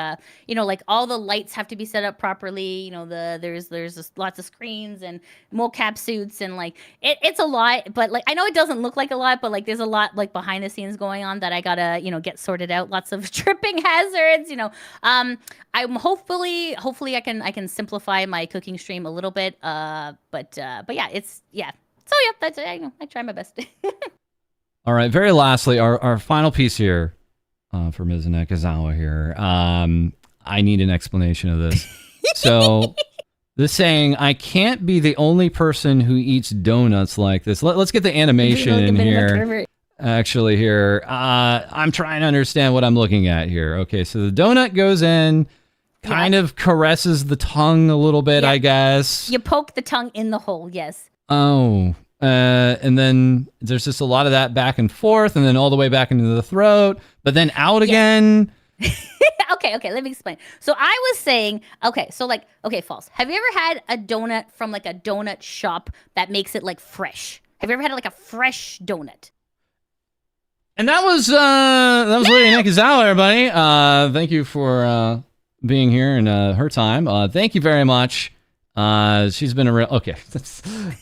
like all the lights have to be set up properly. There's lots of screens and mocap suits, and like it's a lot. But like I know it doesn't look like a lot, but like there's a lot like behind the scenes going on that I gotta get sorted out. Lots of tripping hazards. I'm hopefully I can simplify my cooking stream a little bit. But yeah, So yeah, that's I try my best. All right. Very lastly, our final piece here for Ms. Nakazawa here. I need an explanation of this. So this saying, I can't be the only person who eats donuts like this. Let's get the animation in here. Actually, here. I'm trying to understand what I'm looking at here. Okay, so the donut goes in, kind of caresses the tongue a little bit, I guess. You poke the tongue in the hole, yes. Oh. And then there's just a lot of that back and forth, and then all the way back into the throat, but then out again. Okay, let me explain. So I was saying, false. Have you ever had a donut from like a donut shop that makes it like fresh? Have you ever had like a fresh donut? And that was Lady Nakazawa, everybody. Thank you for being here in her time. Thank you very much. She's been a real okay.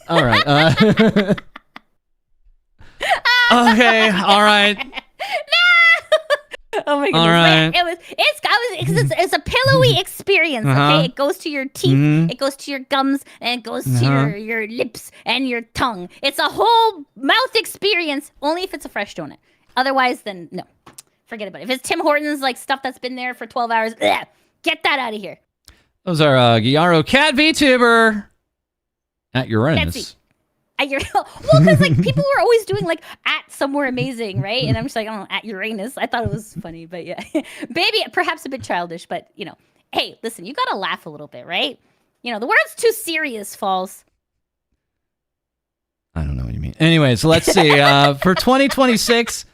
All right. Okay. All right. Oh my goodness! All right. It's a pillowy experience. Okay, it goes to your teeth, it goes to your gums, and it goes to your lips and your tongue. It's a whole mouth experience. Only if it's a fresh donut. Otherwise, then no, forget about it. If it's Tim Hortons like stuff that's been there for 12 hours, get that out of here. Those are Gyaro Cat VTuber at Uranus. Well, because like people were always doing like at somewhere amazing, right? And I'm just like, oh, at Uranus. I thought it was funny, but yeah, maybe perhaps a bit childish, but you know, hey, listen, you gotta laugh a little bit, right? You know, the world's too serious, False. I don't know what you mean. Anyways, let's see. For 2026,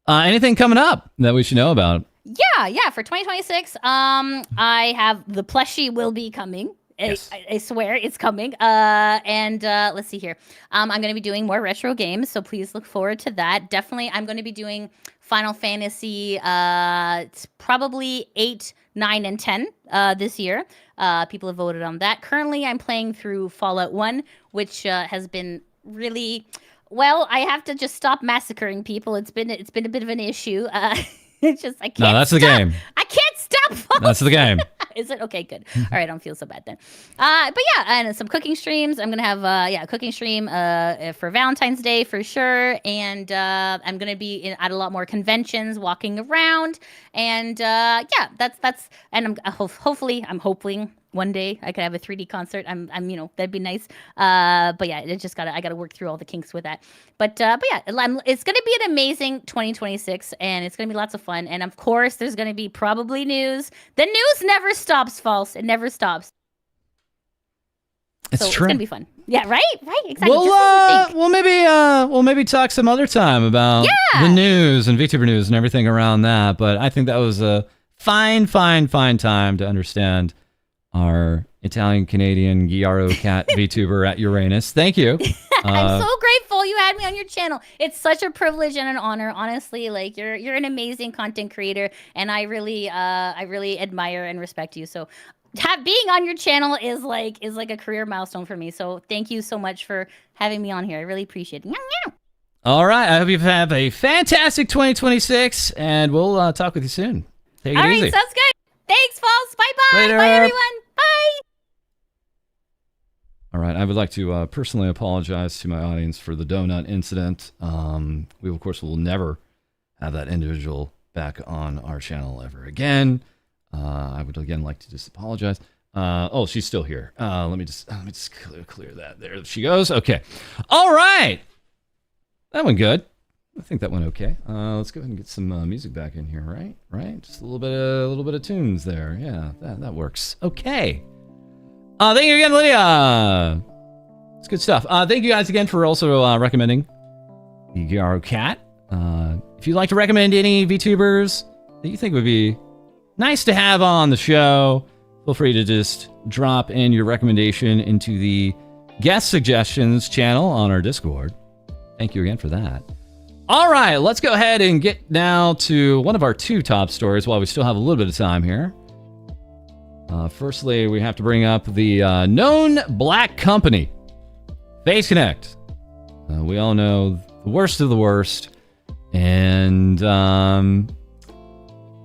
anything coming up that we should know about? Yeah. For 2026, I have the plushie will be coming. Yes. I swear it's coming. And let's see here. I'm going to be doing more retro games, so please look forward to that. Definitely, I'm going to be doing Final Fantasy. It's probably 8, 9, and 10 this year. People have voted on that. Currently, I'm playing through Fallout 1, which has been really well. I have to just stop massacring people. It's been a bit of an issue. It's just I can't. No, that's the game. I can't stop. False. That's the game. Is it? Okay, good. All right, I don't feel so bad then. But yeah, and some cooking streams. I'm going to have a cooking stream for Valentine's Day for sure. And I'm going to be at a lot more conventions, walking around. And that's and I'm hoping one day I could have a 3D concert. I'm that'd be nice. But yeah, I got to work through all the kinks with that. But yeah, it's going to be an amazing 2026, and it's going to be lots of fun. And of course, there's going to be probably news. The news never stops, False. It never stops. It's true. It's going to be fun. Yeah, right, exactly. We'll maybe talk some other time about the news and VTuber news and everything around that. But I think that was a fine time to understand our Italian-Canadian Gyaro Cat VTuber at Uranus. Thank you. I'm so grateful you had me on your channel. It's such a privilege and an honor. Honestly, like you're an amazing content creator, and I really admire and respect you. So being on your channel is like a career milestone for me. So thank you so much for having me on here. I really appreciate it. All right. I hope you have a fantastic 2026, and we'll talk with you soon. Take it easy. All right, sounds good. Thanks, False. Bye-bye. Later. Bye, everyone. Bye. All right. I would like to personally apologize to my audience for the donut incident. We, of course, will never have that individual back on our channel ever again. I would, again, like to just apologize. Oh, she's still here. Let me just clear that. There she goes. Okay. All right. That went good. I think that went okay. Let's go ahead and get some music back in here, right? Just a little bit of tunes there. Yeah, that works. Okay. Thank you again, Lydia. It's good stuff. Thank you guys again for also recommending the Gyaro Cat. If you'd like to recommend any VTubers that you think would be nice to have on the show, feel free to just drop in your recommendation into the guest suggestions channel on our Discord. Thank you again for that. All right, let's go ahead and get now to one of our 2 top stories while we still have a little bit of time here. Firstly, we have to bring up the known black company, Face Connect. We all know the worst of the worst. And known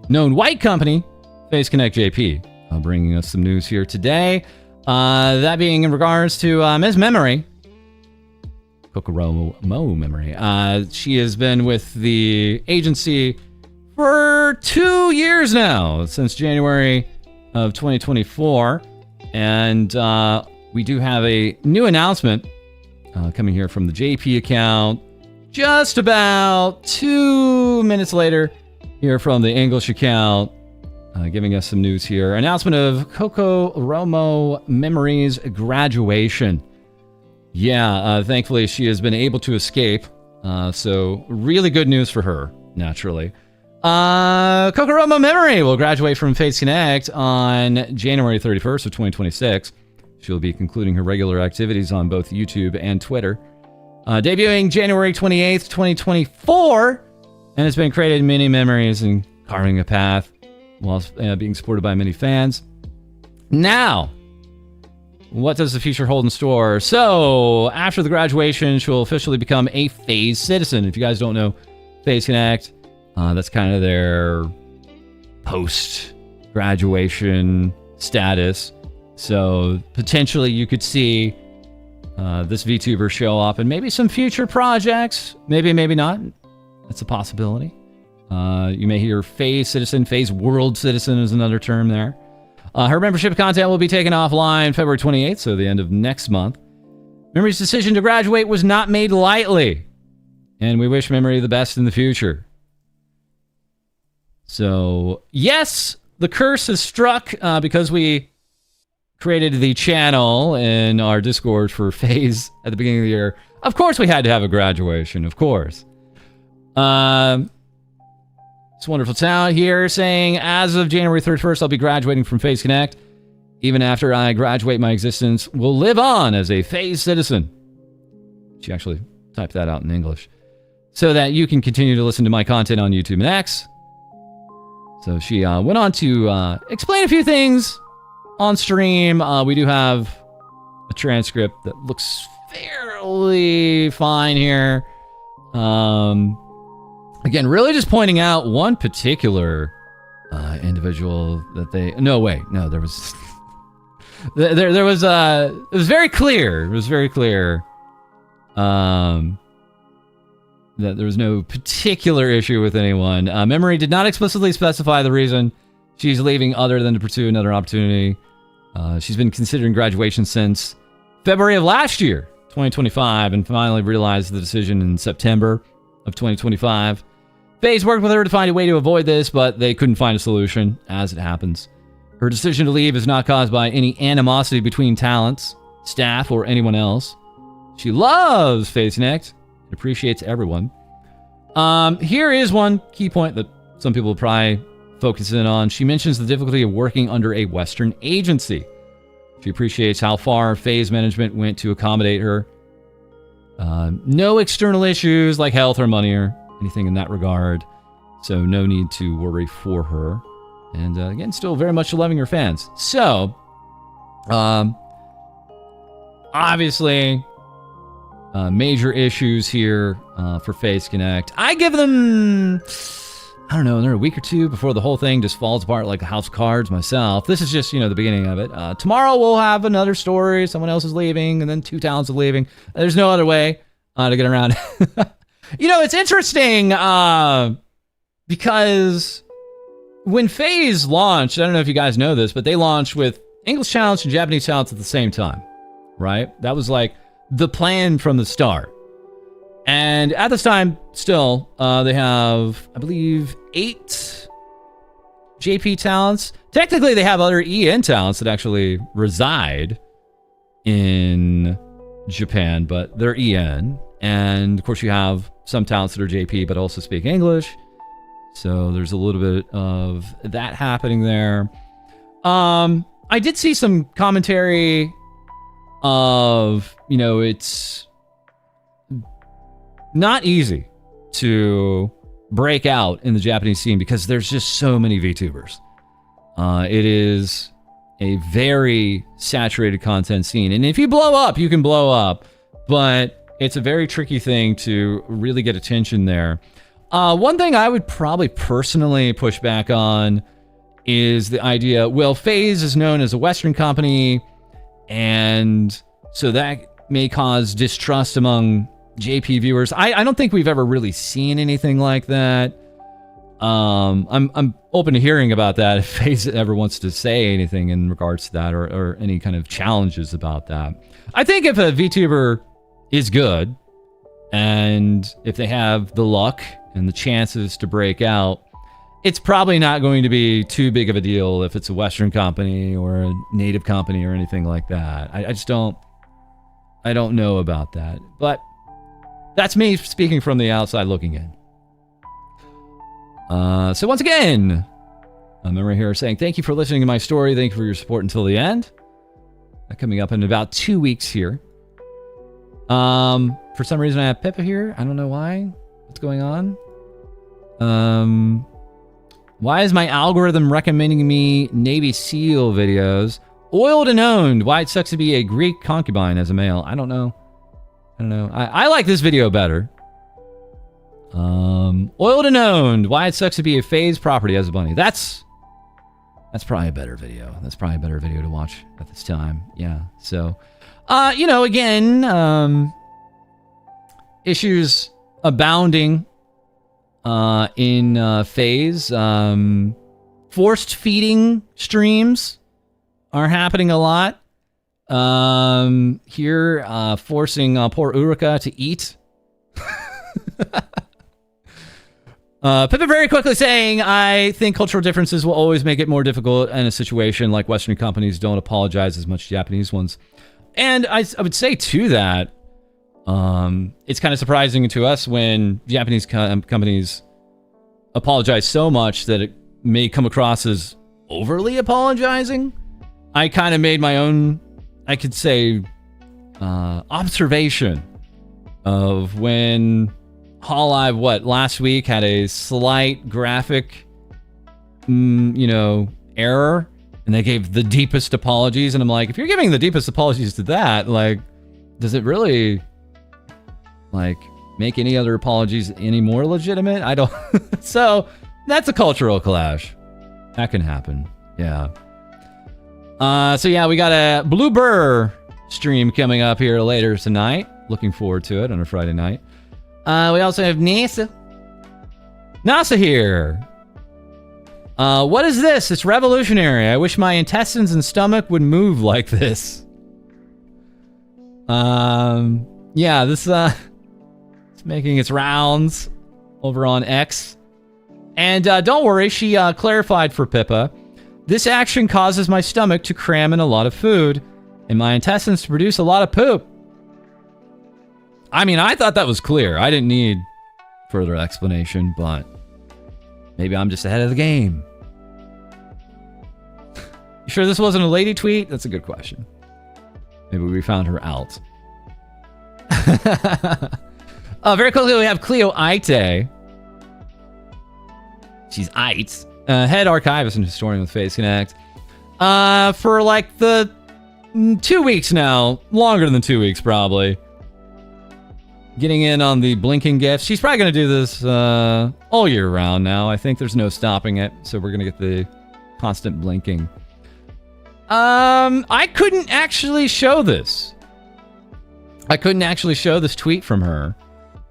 white company, Face Connect JP, bringing us some news here today. That being in regards to Ms. Memory. Kokoro Mo Memory. She has been with the agency for 2 years now, since January of 2024. And we do have a new announcement coming here from the JP account. Just about 2 minutes later, here from the English account, giving us some news here. Announcement of Kokoro Mo Memory's graduation. Yeah, thankfully she has been able to escape. So really good news for her, naturally. Kokoroma Memory will graduate from Fates Connect on January 31st of 2026. She'll be concluding her regular activities on both YouTube and Twitter. Debuting January 28th, 2024, and has been created many memories and carving a path while being supported by many fans. Now, what does the future hold in store? So, after the graduation, she'll officially become a FaZe citizen. If you guys don't know FaZe Connect, that's kind of their post-graduation status. So, potentially you could see this VTuber show up in maybe some future projects. Maybe, maybe not. That's a possibility. You may hear FaZe citizen, FaZe world citizen is another term there. Her membership content will be taken offline February 28th, so the end of next month. Memory's decision to graduate was not made lightly, and we wish Memory the best in the future. So, yes, the curse has struck because we created the channel in our Discord for FaZe at the beginning of the year. Of course we had to have a graduation, of course. It's wonderful town here saying, as of January 31st, I'll be graduating from FaZe Connect. Even after I graduate, my existence will live on as a FaZe citizen. She actually typed that out in English. So that you can continue to listen to my content on YouTube and X. So she went on to explain a few things on stream. We do have a transcript that looks fairly fine here. Again, really just pointing out one particular individual that they... No, wait. No, there was... there was... it was very clear. It was very clear that there was no particular issue with anyone. Memory did not explicitly specify the reason she's leaving other than to pursue another opportunity. She's been considering graduation since February of last year, 2025, and finally realized the decision in September of 2025. FaZe worked with her to find a way to avoid this, but they couldn't find a solution, as it happens. Her decision to leave is not caused by any animosity between talents, staff, or anyone else. She loves FaZe Connect and appreciates everyone. Here is one key point that some people will probably focus in on. She mentions the difficulty of working under a Western agency. She appreciates how far FaZe management went to accommodate her. No external issues like health or money or anything in that regard. So no need to worry for her. And again, still very much loving her fans. So, obviously, major issues here for FaZe Connect. I give them, I don't know, another week or two before the whole thing just falls apart like a house of cards myself. This is just, the beginning of it. Tomorrow we'll have another story. Someone else is leaving, and then 2 talents are leaving. There's no other way to get around. It's interesting because when FaZe launched, I don't know if you guys know this, but they launched with English talents and Japanese talents at the same time, right? That was like the plan from the start. And at this time, still, they have, I believe, 8 JP talents. Technically, they have other EN talents that actually reside in Japan, but they're EN. And, of course, you have some talents that are JP, but also speak English. So there's a little bit of that happening there. I did see some commentary of, it's not easy to break out in the Japanese scene because there's just so many VTubers. It is a very saturated content scene. And if you blow up, you can blow up. But it's a very tricky thing to really get attention there. One thing I would probably personally push back on is the idea, well, FaZe is known as a Western company, and so that may cause distrust among JP viewers. I don't think we've ever really seen anything like that. I'm open to hearing about that if FaZe ever wants to say anything in regards to that or any kind of challenges about that. I think if a VTuber is good and if they have the luck and the chances to break out, it's probably not going to be too big of a deal if it's a Western company or a native company or anything like that. I I don't know about that. But that's me speaking from the outside looking in. So once again, I'm over here saying thank you for listening to my story. Thank you for your support until the end. Coming up in about 2 weeks here. For some reason I have Pippa here. I don't know why. What's going on? Why is my algorithm recommending me Navy SEAL videos? Oiled and owned. Why it sucks to be a Greek concubine as a male. I don't know. I like this video better. Oiled and owned. Why it sucks to be a phase property as a bunny. That's probably a better video. That's probably a better video to watch at this time. Yeah. So, again, issues abounding in phase. Forced feeding streams are happening a lot. Here, forcing poor Urika to eat. Pippa very quickly saying, I think cultural differences will always make it more difficult in a situation like Western companies don't apologize as much as Japanese ones. And I would say to that, it's kind of surprising to us when Japanese companies apologize so much that it may come across as overly apologizing. I kind of made my own, I could say, observation of when Hololive, last week had a slight graphic, error, and they gave the deepest apologies, and I'm like, if you're giving the deepest apologies to that, does it really, make any other apologies any more legitimate? I don't. So, that's a cultural clash. That can happen. Yeah. So yeah, we got a Blue Burr stream coming up here later tonight. Looking forward to it on a Friday night. We also have NASA here. What is this? It's revolutionary. I wish my intestines and stomach would move like this. Yeah, this it's making its rounds over on X. And don't worry, she clarified for Pippa. This action causes my stomach to cram in a lot of food and my intestines to produce a lot of poop. I mean, I thought that was clear. I didn't need further explanation, but maybe I'm just ahead of the game. You sure this wasn't a lady tweet? That's a good question. Maybe we found her out. Very quickly, we have Cleo Aite. She's Ite. Head archivist and historian with Face Connect. For the 2 weeks now. Longer than 2 weeks, probably. Getting in on the blinking gifts. She's probably going to do this all year round now. I think there's no stopping it. So we're going to get the constant blinking. I couldn't actually show this. I couldn't actually show this tweet from her.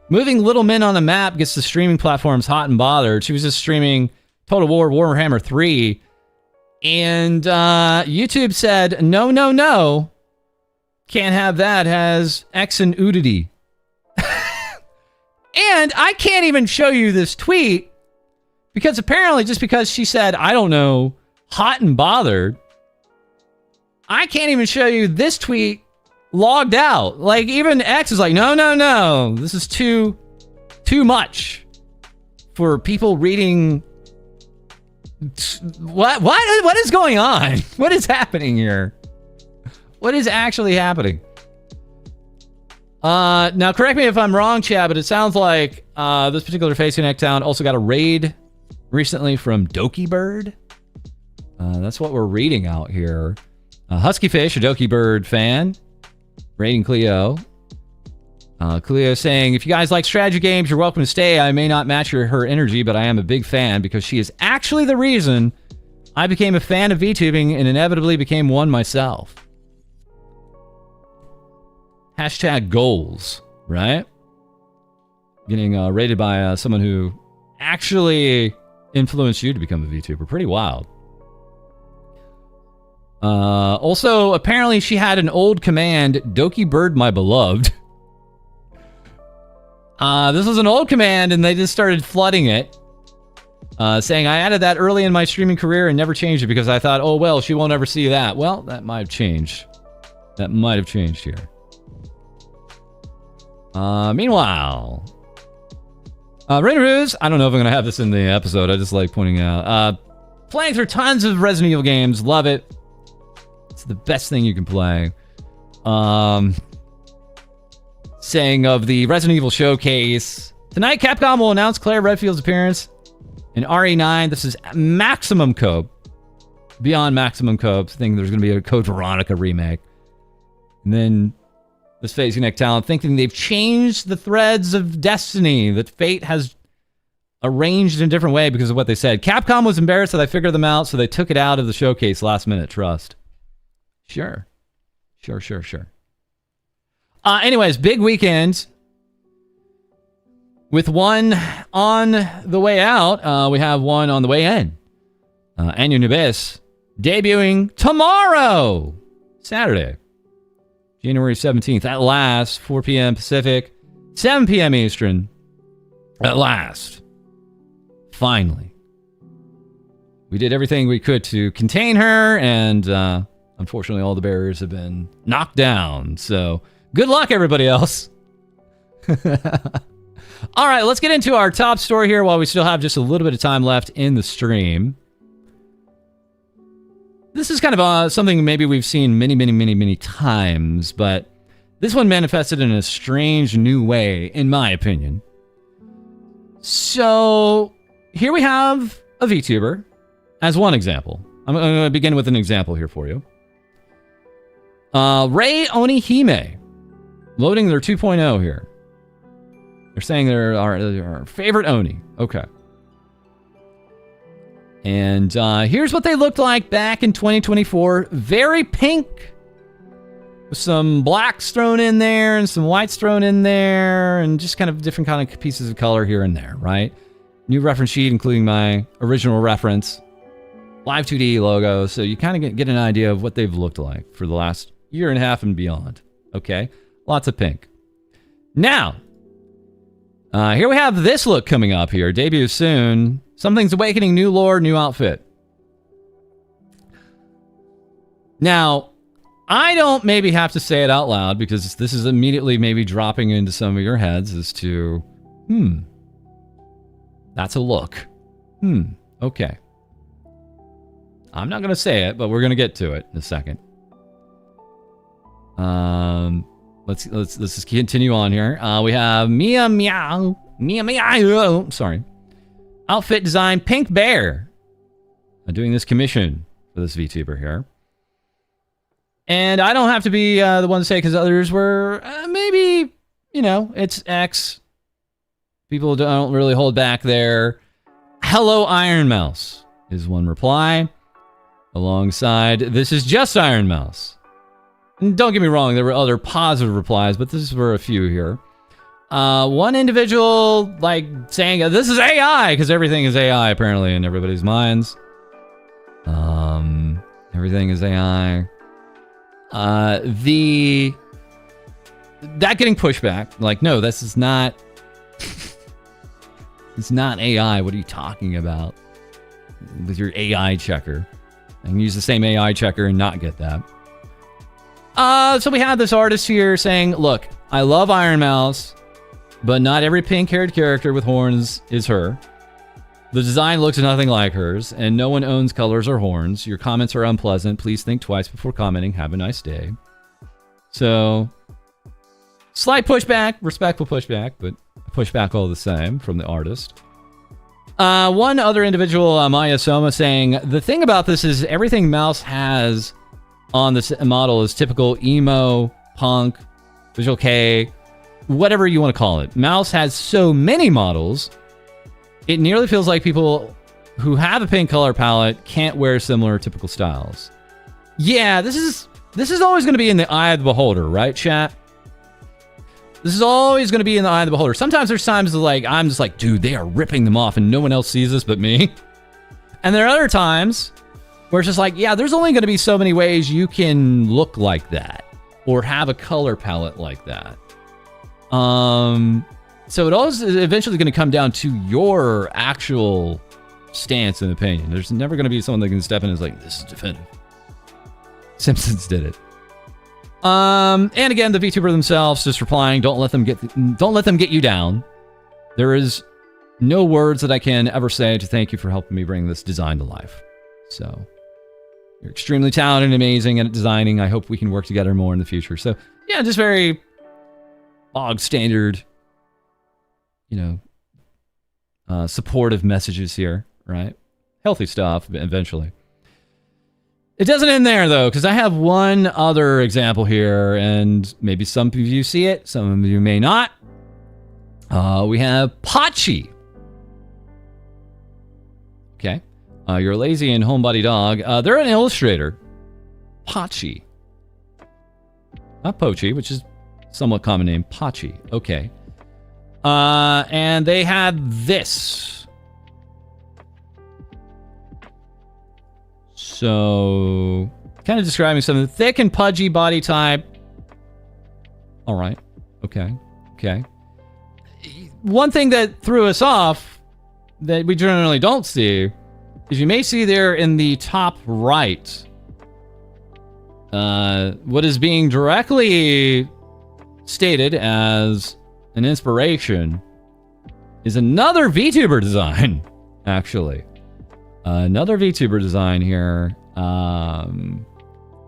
Moving little men on the map gets the streaming platforms hot and bothered. She was just streaming Total War Warhammer 3. And YouTube said, no. Can't have that. Has X and nudity. And I can't even show you this tweet because apparently just because she said, I don't know, hot and bothered, I can't even show you this tweet logged out. Even X is like, no. This is too much for people reading. What is going on? What is happening here? What is actually happening? Now, correct me if I'm wrong, Chad, but it sounds like this particular Face Connect town also got a raid recently from Doki Bird. That's what we're reading out here. Husky Fish, a Doki Bird fan, raiding Cleo. Cleo saying, if you guys like strategy games, you're welcome to stay. I may not match her energy, but I am a big fan because she is actually the reason I became a fan of VTubing and inevitably became one myself. Hashtag goals, right? Getting rated by someone who actually influenced you to become a VTuber. Pretty wild. Also, apparently she had an old command, Doki Bird my beloved. This was an old command and they just started flooding it. Saying, I added that early in my streaming career and never changed it because I thought, oh, well, she won't ever see that. Well, that might have changed. That might have changed here. Meanwhile, Rainroos, I don't know if I'm going to have this in the episode. I just like pointing out. Playing through tons of Resident Evil games. Love it. It's the best thing you can play. Saying of the Resident Evil Showcase. Tonight, Capcom will announce Claire Redfield's appearance in RE9. This is Maximum Cope. Beyond Maximum Cope. I think there's going to be a Code Veronica remake. And then this Phase Unique talent thinking they've changed the threads of destiny that fate has arranged in a different way because of what they said. Capcom was embarrassed that I figured them out, so they took it out of the showcase last minute. Trust. Sure. Anyways, big weekend. With one on the way out, we have one on the way in. Anya Nubis debuting tomorrow, Saturday, January 17th. At last, 4 p.m. Pacific, 7 p.m. Eastern. At last. Finally. We did everything we could to contain her, and unfortunately all the barriers have been knocked down. So, good luck, everybody else. All right, let's get into our top story here while we still have just a little bit of time left in the stream. This is kind of something maybe we've seen many times, but this one manifested in a strange new way, in my opinion. So, here we have a VTuber as one example. I'm going to begin with an example here for you. Rei Onihime, loading their 2.0 here. They're saying they're our favorite Oni. Okay. And here's what they looked like back in 2024. Very pink. With some blacks thrown in there and some whites thrown in there. And just kind of different kind of pieces of color here and there, right? New reference sheet, including my original reference. Live 2D logo. So you kind of get an idea of what they've looked like for the last year and a half and beyond. Okay? Lots of pink. Now, here we have this look coming up here. Debut soon. Something's Awakening, new lore, new outfit. Now, I don't maybe have to say it out loud because this is immediately maybe dropping into some of your heads as to, that's a look. Okay. I'm not going to say it, but we're going to get to it in a second. Let's just continue on here. We have Mia Meow. Sorry. Outfit design, Pink Bear. I'm doing this commission for this VTuber here. And I don't have to be the one to say because others were maybe, it's X. People don't really hold back there. Hello, Iron Mouse is one reply. Alongside, this is just Iron Mouse. And don't get me wrong, there were other positive replies, but this were a few here. One individual, saying, this is AI, because everything is AI, apparently, in everybody's minds. Everything is AI. That getting pushback, no, this is not... It's not AI, what are you talking about? With your AI checker. I can use the same AI checker and not get that. So we have this artist here saying, look, I love Iron Mouse, but not every pink-haired character with horns is her. The design looks nothing like hers, and no one owns colors or horns. Your comments are unpleasant. Please think twice before commenting. Have a nice day. So, slight pushback, respectful pushback, but pushback all the same from the artist. One other individual, Maya Soma, saying, the thing about this is everything Mouse has on this model is typical emo, punk, Visual K, whatever you want to call it. Mouse has so many models, it nearly feels like people who have a pink color palette can't wear similar typical styles. Yeah, this is always going to be in the eye of the beholder, right, chat? This is always going to be in the eye of the beholder. Sometimes there's times I'm just like, dude, they are ripping them off and no one else sees this but me. And there are other times where it's just like, yeah, there's only going to be so many ways you can look like that or have a color palette like that. So it always is eventually going to come down to your actual stance and opinion. There's never going to be someone that can step in and is like, this is definitive. Simpsons did it. And again, the VTuber themselves just replying, don't let them get you down. There is no words that I can ever say to thank you for helping me bring this design to life. So, you're extremely talented and amazing at designing. I hope we can work together more in the future. So, yeah, just very bog standard, supportive messages here, right? Healthy stuff, eventually. It doesn't end there, though, because I have one other example here, and maybe some of you see it, some of you may not. We have Pachi. Okay. You're a lazy and homebody dog. They're an illustrator. Pachi. Not Pochi, which is a somewhat common name. Pachi. Okay. And they had this. So, kind of describing something. Thick and pudgy body type. All right. Okay. One thing that threw us off that we generally don't see is you may see there in the top right what is being directly stated as an inspiration is another VTuber design, actually. Another VTuber design here,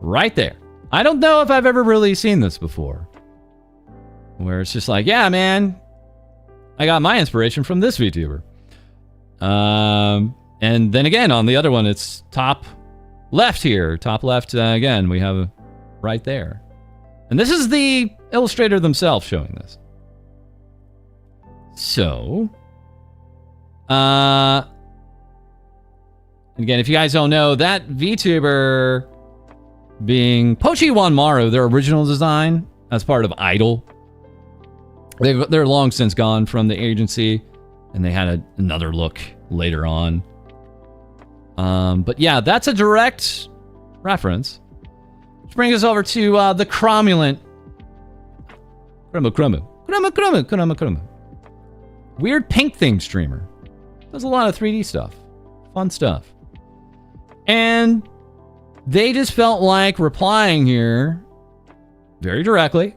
right there. I don't know if I've ever really seen this before. Where it's just like, yeah, man, I got my inspiration from this VTuber. And then again, on the other one, it's top left here. Top left, again, we have right there. And this is the illustrator themselves showing this. So, again, if you guys don't know, that VTuber being Pochi1Maru, their original design as part of Idol. They're long since gone from the agency, and they had another look later on. But yeah, that's a direct reference. Which brings us over to the cromulent Chromo. Weird pink thing streamer. Does a lot of 3D stuff. Fun stuff. And they just felt like replying here very directly,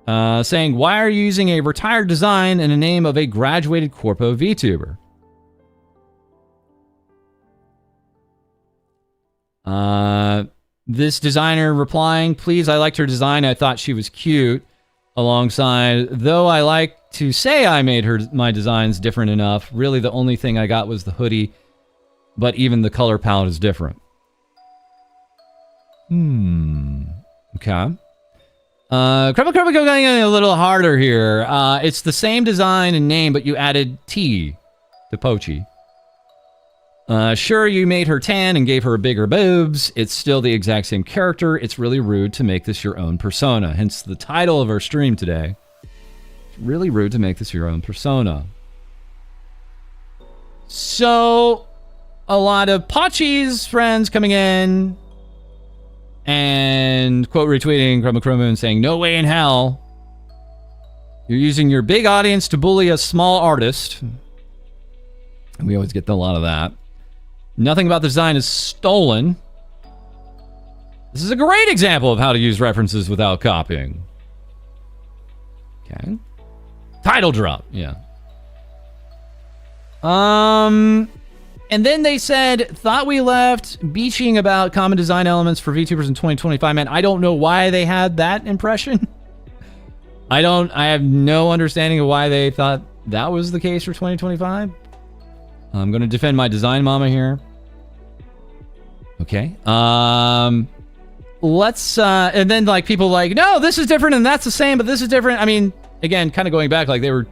saying, why are you using a retired design in the name of a graduated corpo VTuber? This designer replying, please, I liked her design. I thought she was cute. Alongside, though I like to say I made my designs different enough, really the only thing I got was the hoodie, but even the color palette is different. Okay. Crumble going a little harder here. It's the same design and name, but you added T to Pochi. Sure, you made her tan and gave her bigger boobs. It's still the exact same character. It's really rude to make this your own persona. Hence the title of our stream today. It's really rude to make this your own persona. So, a lot of Pachi's friends coming in and quote retweeting Chroma and saying, no way in hell. You're using your big audience to bully a small artist. And we always get a lot of that. Nothing about the design is stolen. This is a great example of how to use references without copying. Okay. Title drop, yeah. And then they said, thought we left beaching about common design elements for VTubers in 2025. Man, I don't know why they had that impression. I have no understanding of why they thought that was the case for 2025. I'm going to defend my design mama here. Okay. Let's, and then like people like, no, this is different and that's the same, but this is different. I mean, again, kind of going back, like they were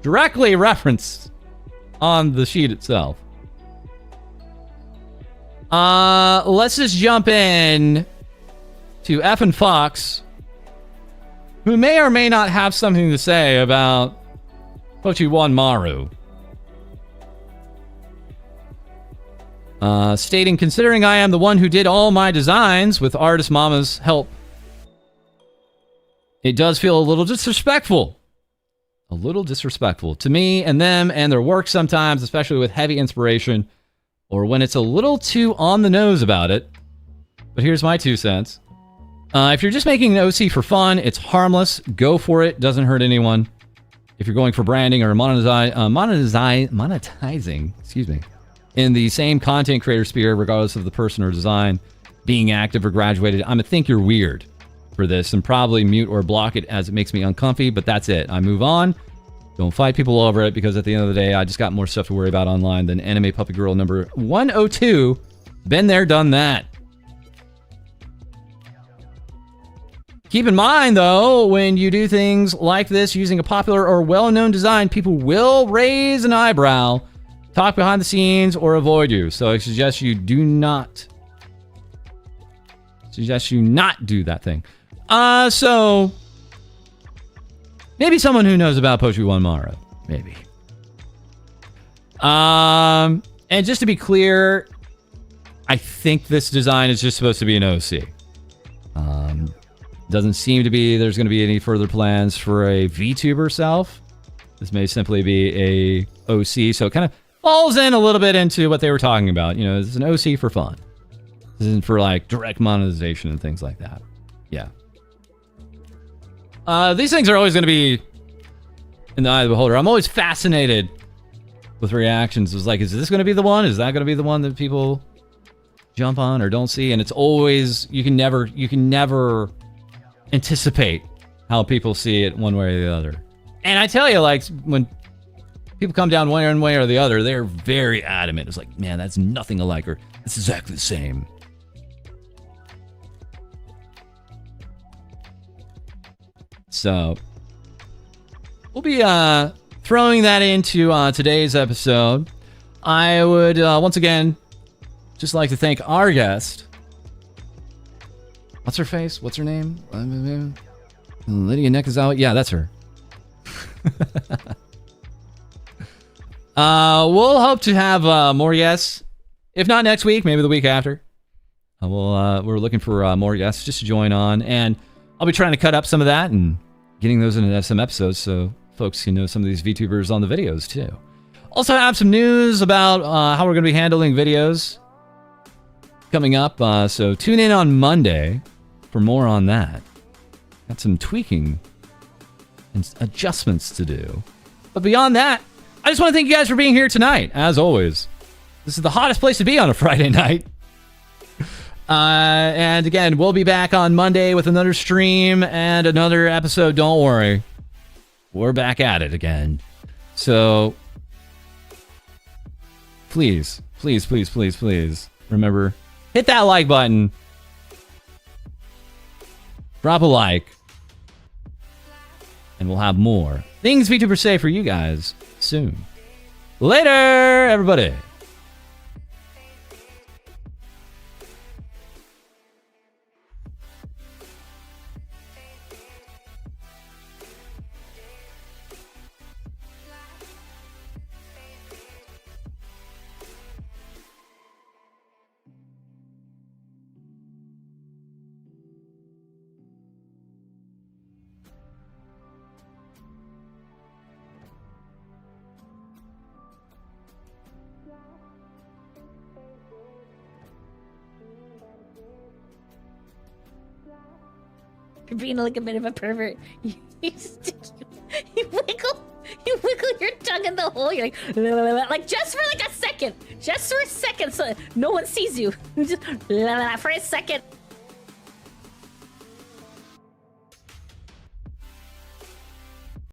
directly referenced on the sheet itself. Let's just jump in to F and Fox, who may or may not have something to say about Pochi1Maru. Stating, considering I am the one who did all my designs with Artist Mama's help, it does feel a little disrespectful. A little disrespectful to me and them and their work sometimes, especially with heavy inspiration, or when it's a little too on the nose about it. But here's my 2 cents. If you're just making an OC for fun, it's harmless. Go for it. Doesn't hurt anyone. If you're going for branding or monetizing, excuse me, in the same content creator sphere, regardless of the person or design being active or graduated, I'm gonna think you're weird for this and probably mute or block it as it makes me uncomfy, but that's it. I move on. Don't fight people over it because at the end of the day, I just got more stuff to worry about online than Anime Puppy Girl number 102. Been there, done that. Keep in mind, though, when you do things like this using a popular or well-known design, people will raise an eyebrow, talk behind the scenes, or avoid you. So I suggest you not do that thing. So maybe someone who knows about Pochi One Mara, maybe. And just to be clear, I think this design is just supposed to be an OC. Doesn't seem to be there's going to be any further plans for a VTuber self. This may simply be a OC, so it kind of falls in a little bit into what they were talking about. You know, it's an OC for fun. This isn't for like direct monetization and things like that. Yeah. These things are always going to be in the eye of the beholder. I'm always fascinated with reactions. It's like, is this going to be the one? Is that going to be the one that people jump on or don't see? And it's always, you can never anticipate how people see it one way or the other. And I tell you, like, when people come down one way or the other, they're very adamant. It's like, man, that's nothing alike, or it's exactly the same. So we'll be throwing that into today's episode. I would once again just like to thank our guest. What's her face? What's her name? Lydia Nekazawa? Yeah, that's her. We'll hope to have more guests. If not next week, maybe the week after. We're looking for more guests just to join on. And I'll be trying to cut up some of that and getting those into some episodes so folks can know some of these VTubers on the videos too. Also have some news about how we're going to be handling videos coming up. So tune in on Monday for more on that. Got some tweaking and adjustments to do. But beyond that, I just want to thank you guys for being here tonight. As always, this is the hottest place to be on a Friday night. And again, we'll be back on Monday with another stream and another episode. Don't worry. We're back at it again. So please, please, please, please, please remember, hit that like button. Drop a like. And we'll have more things VTubers say for you guys soon. Later, everybody. You're being like a bit of a pervert. You wiggle your tongue in the hole. You're like just for like a second, so no one sees you. Just for a second.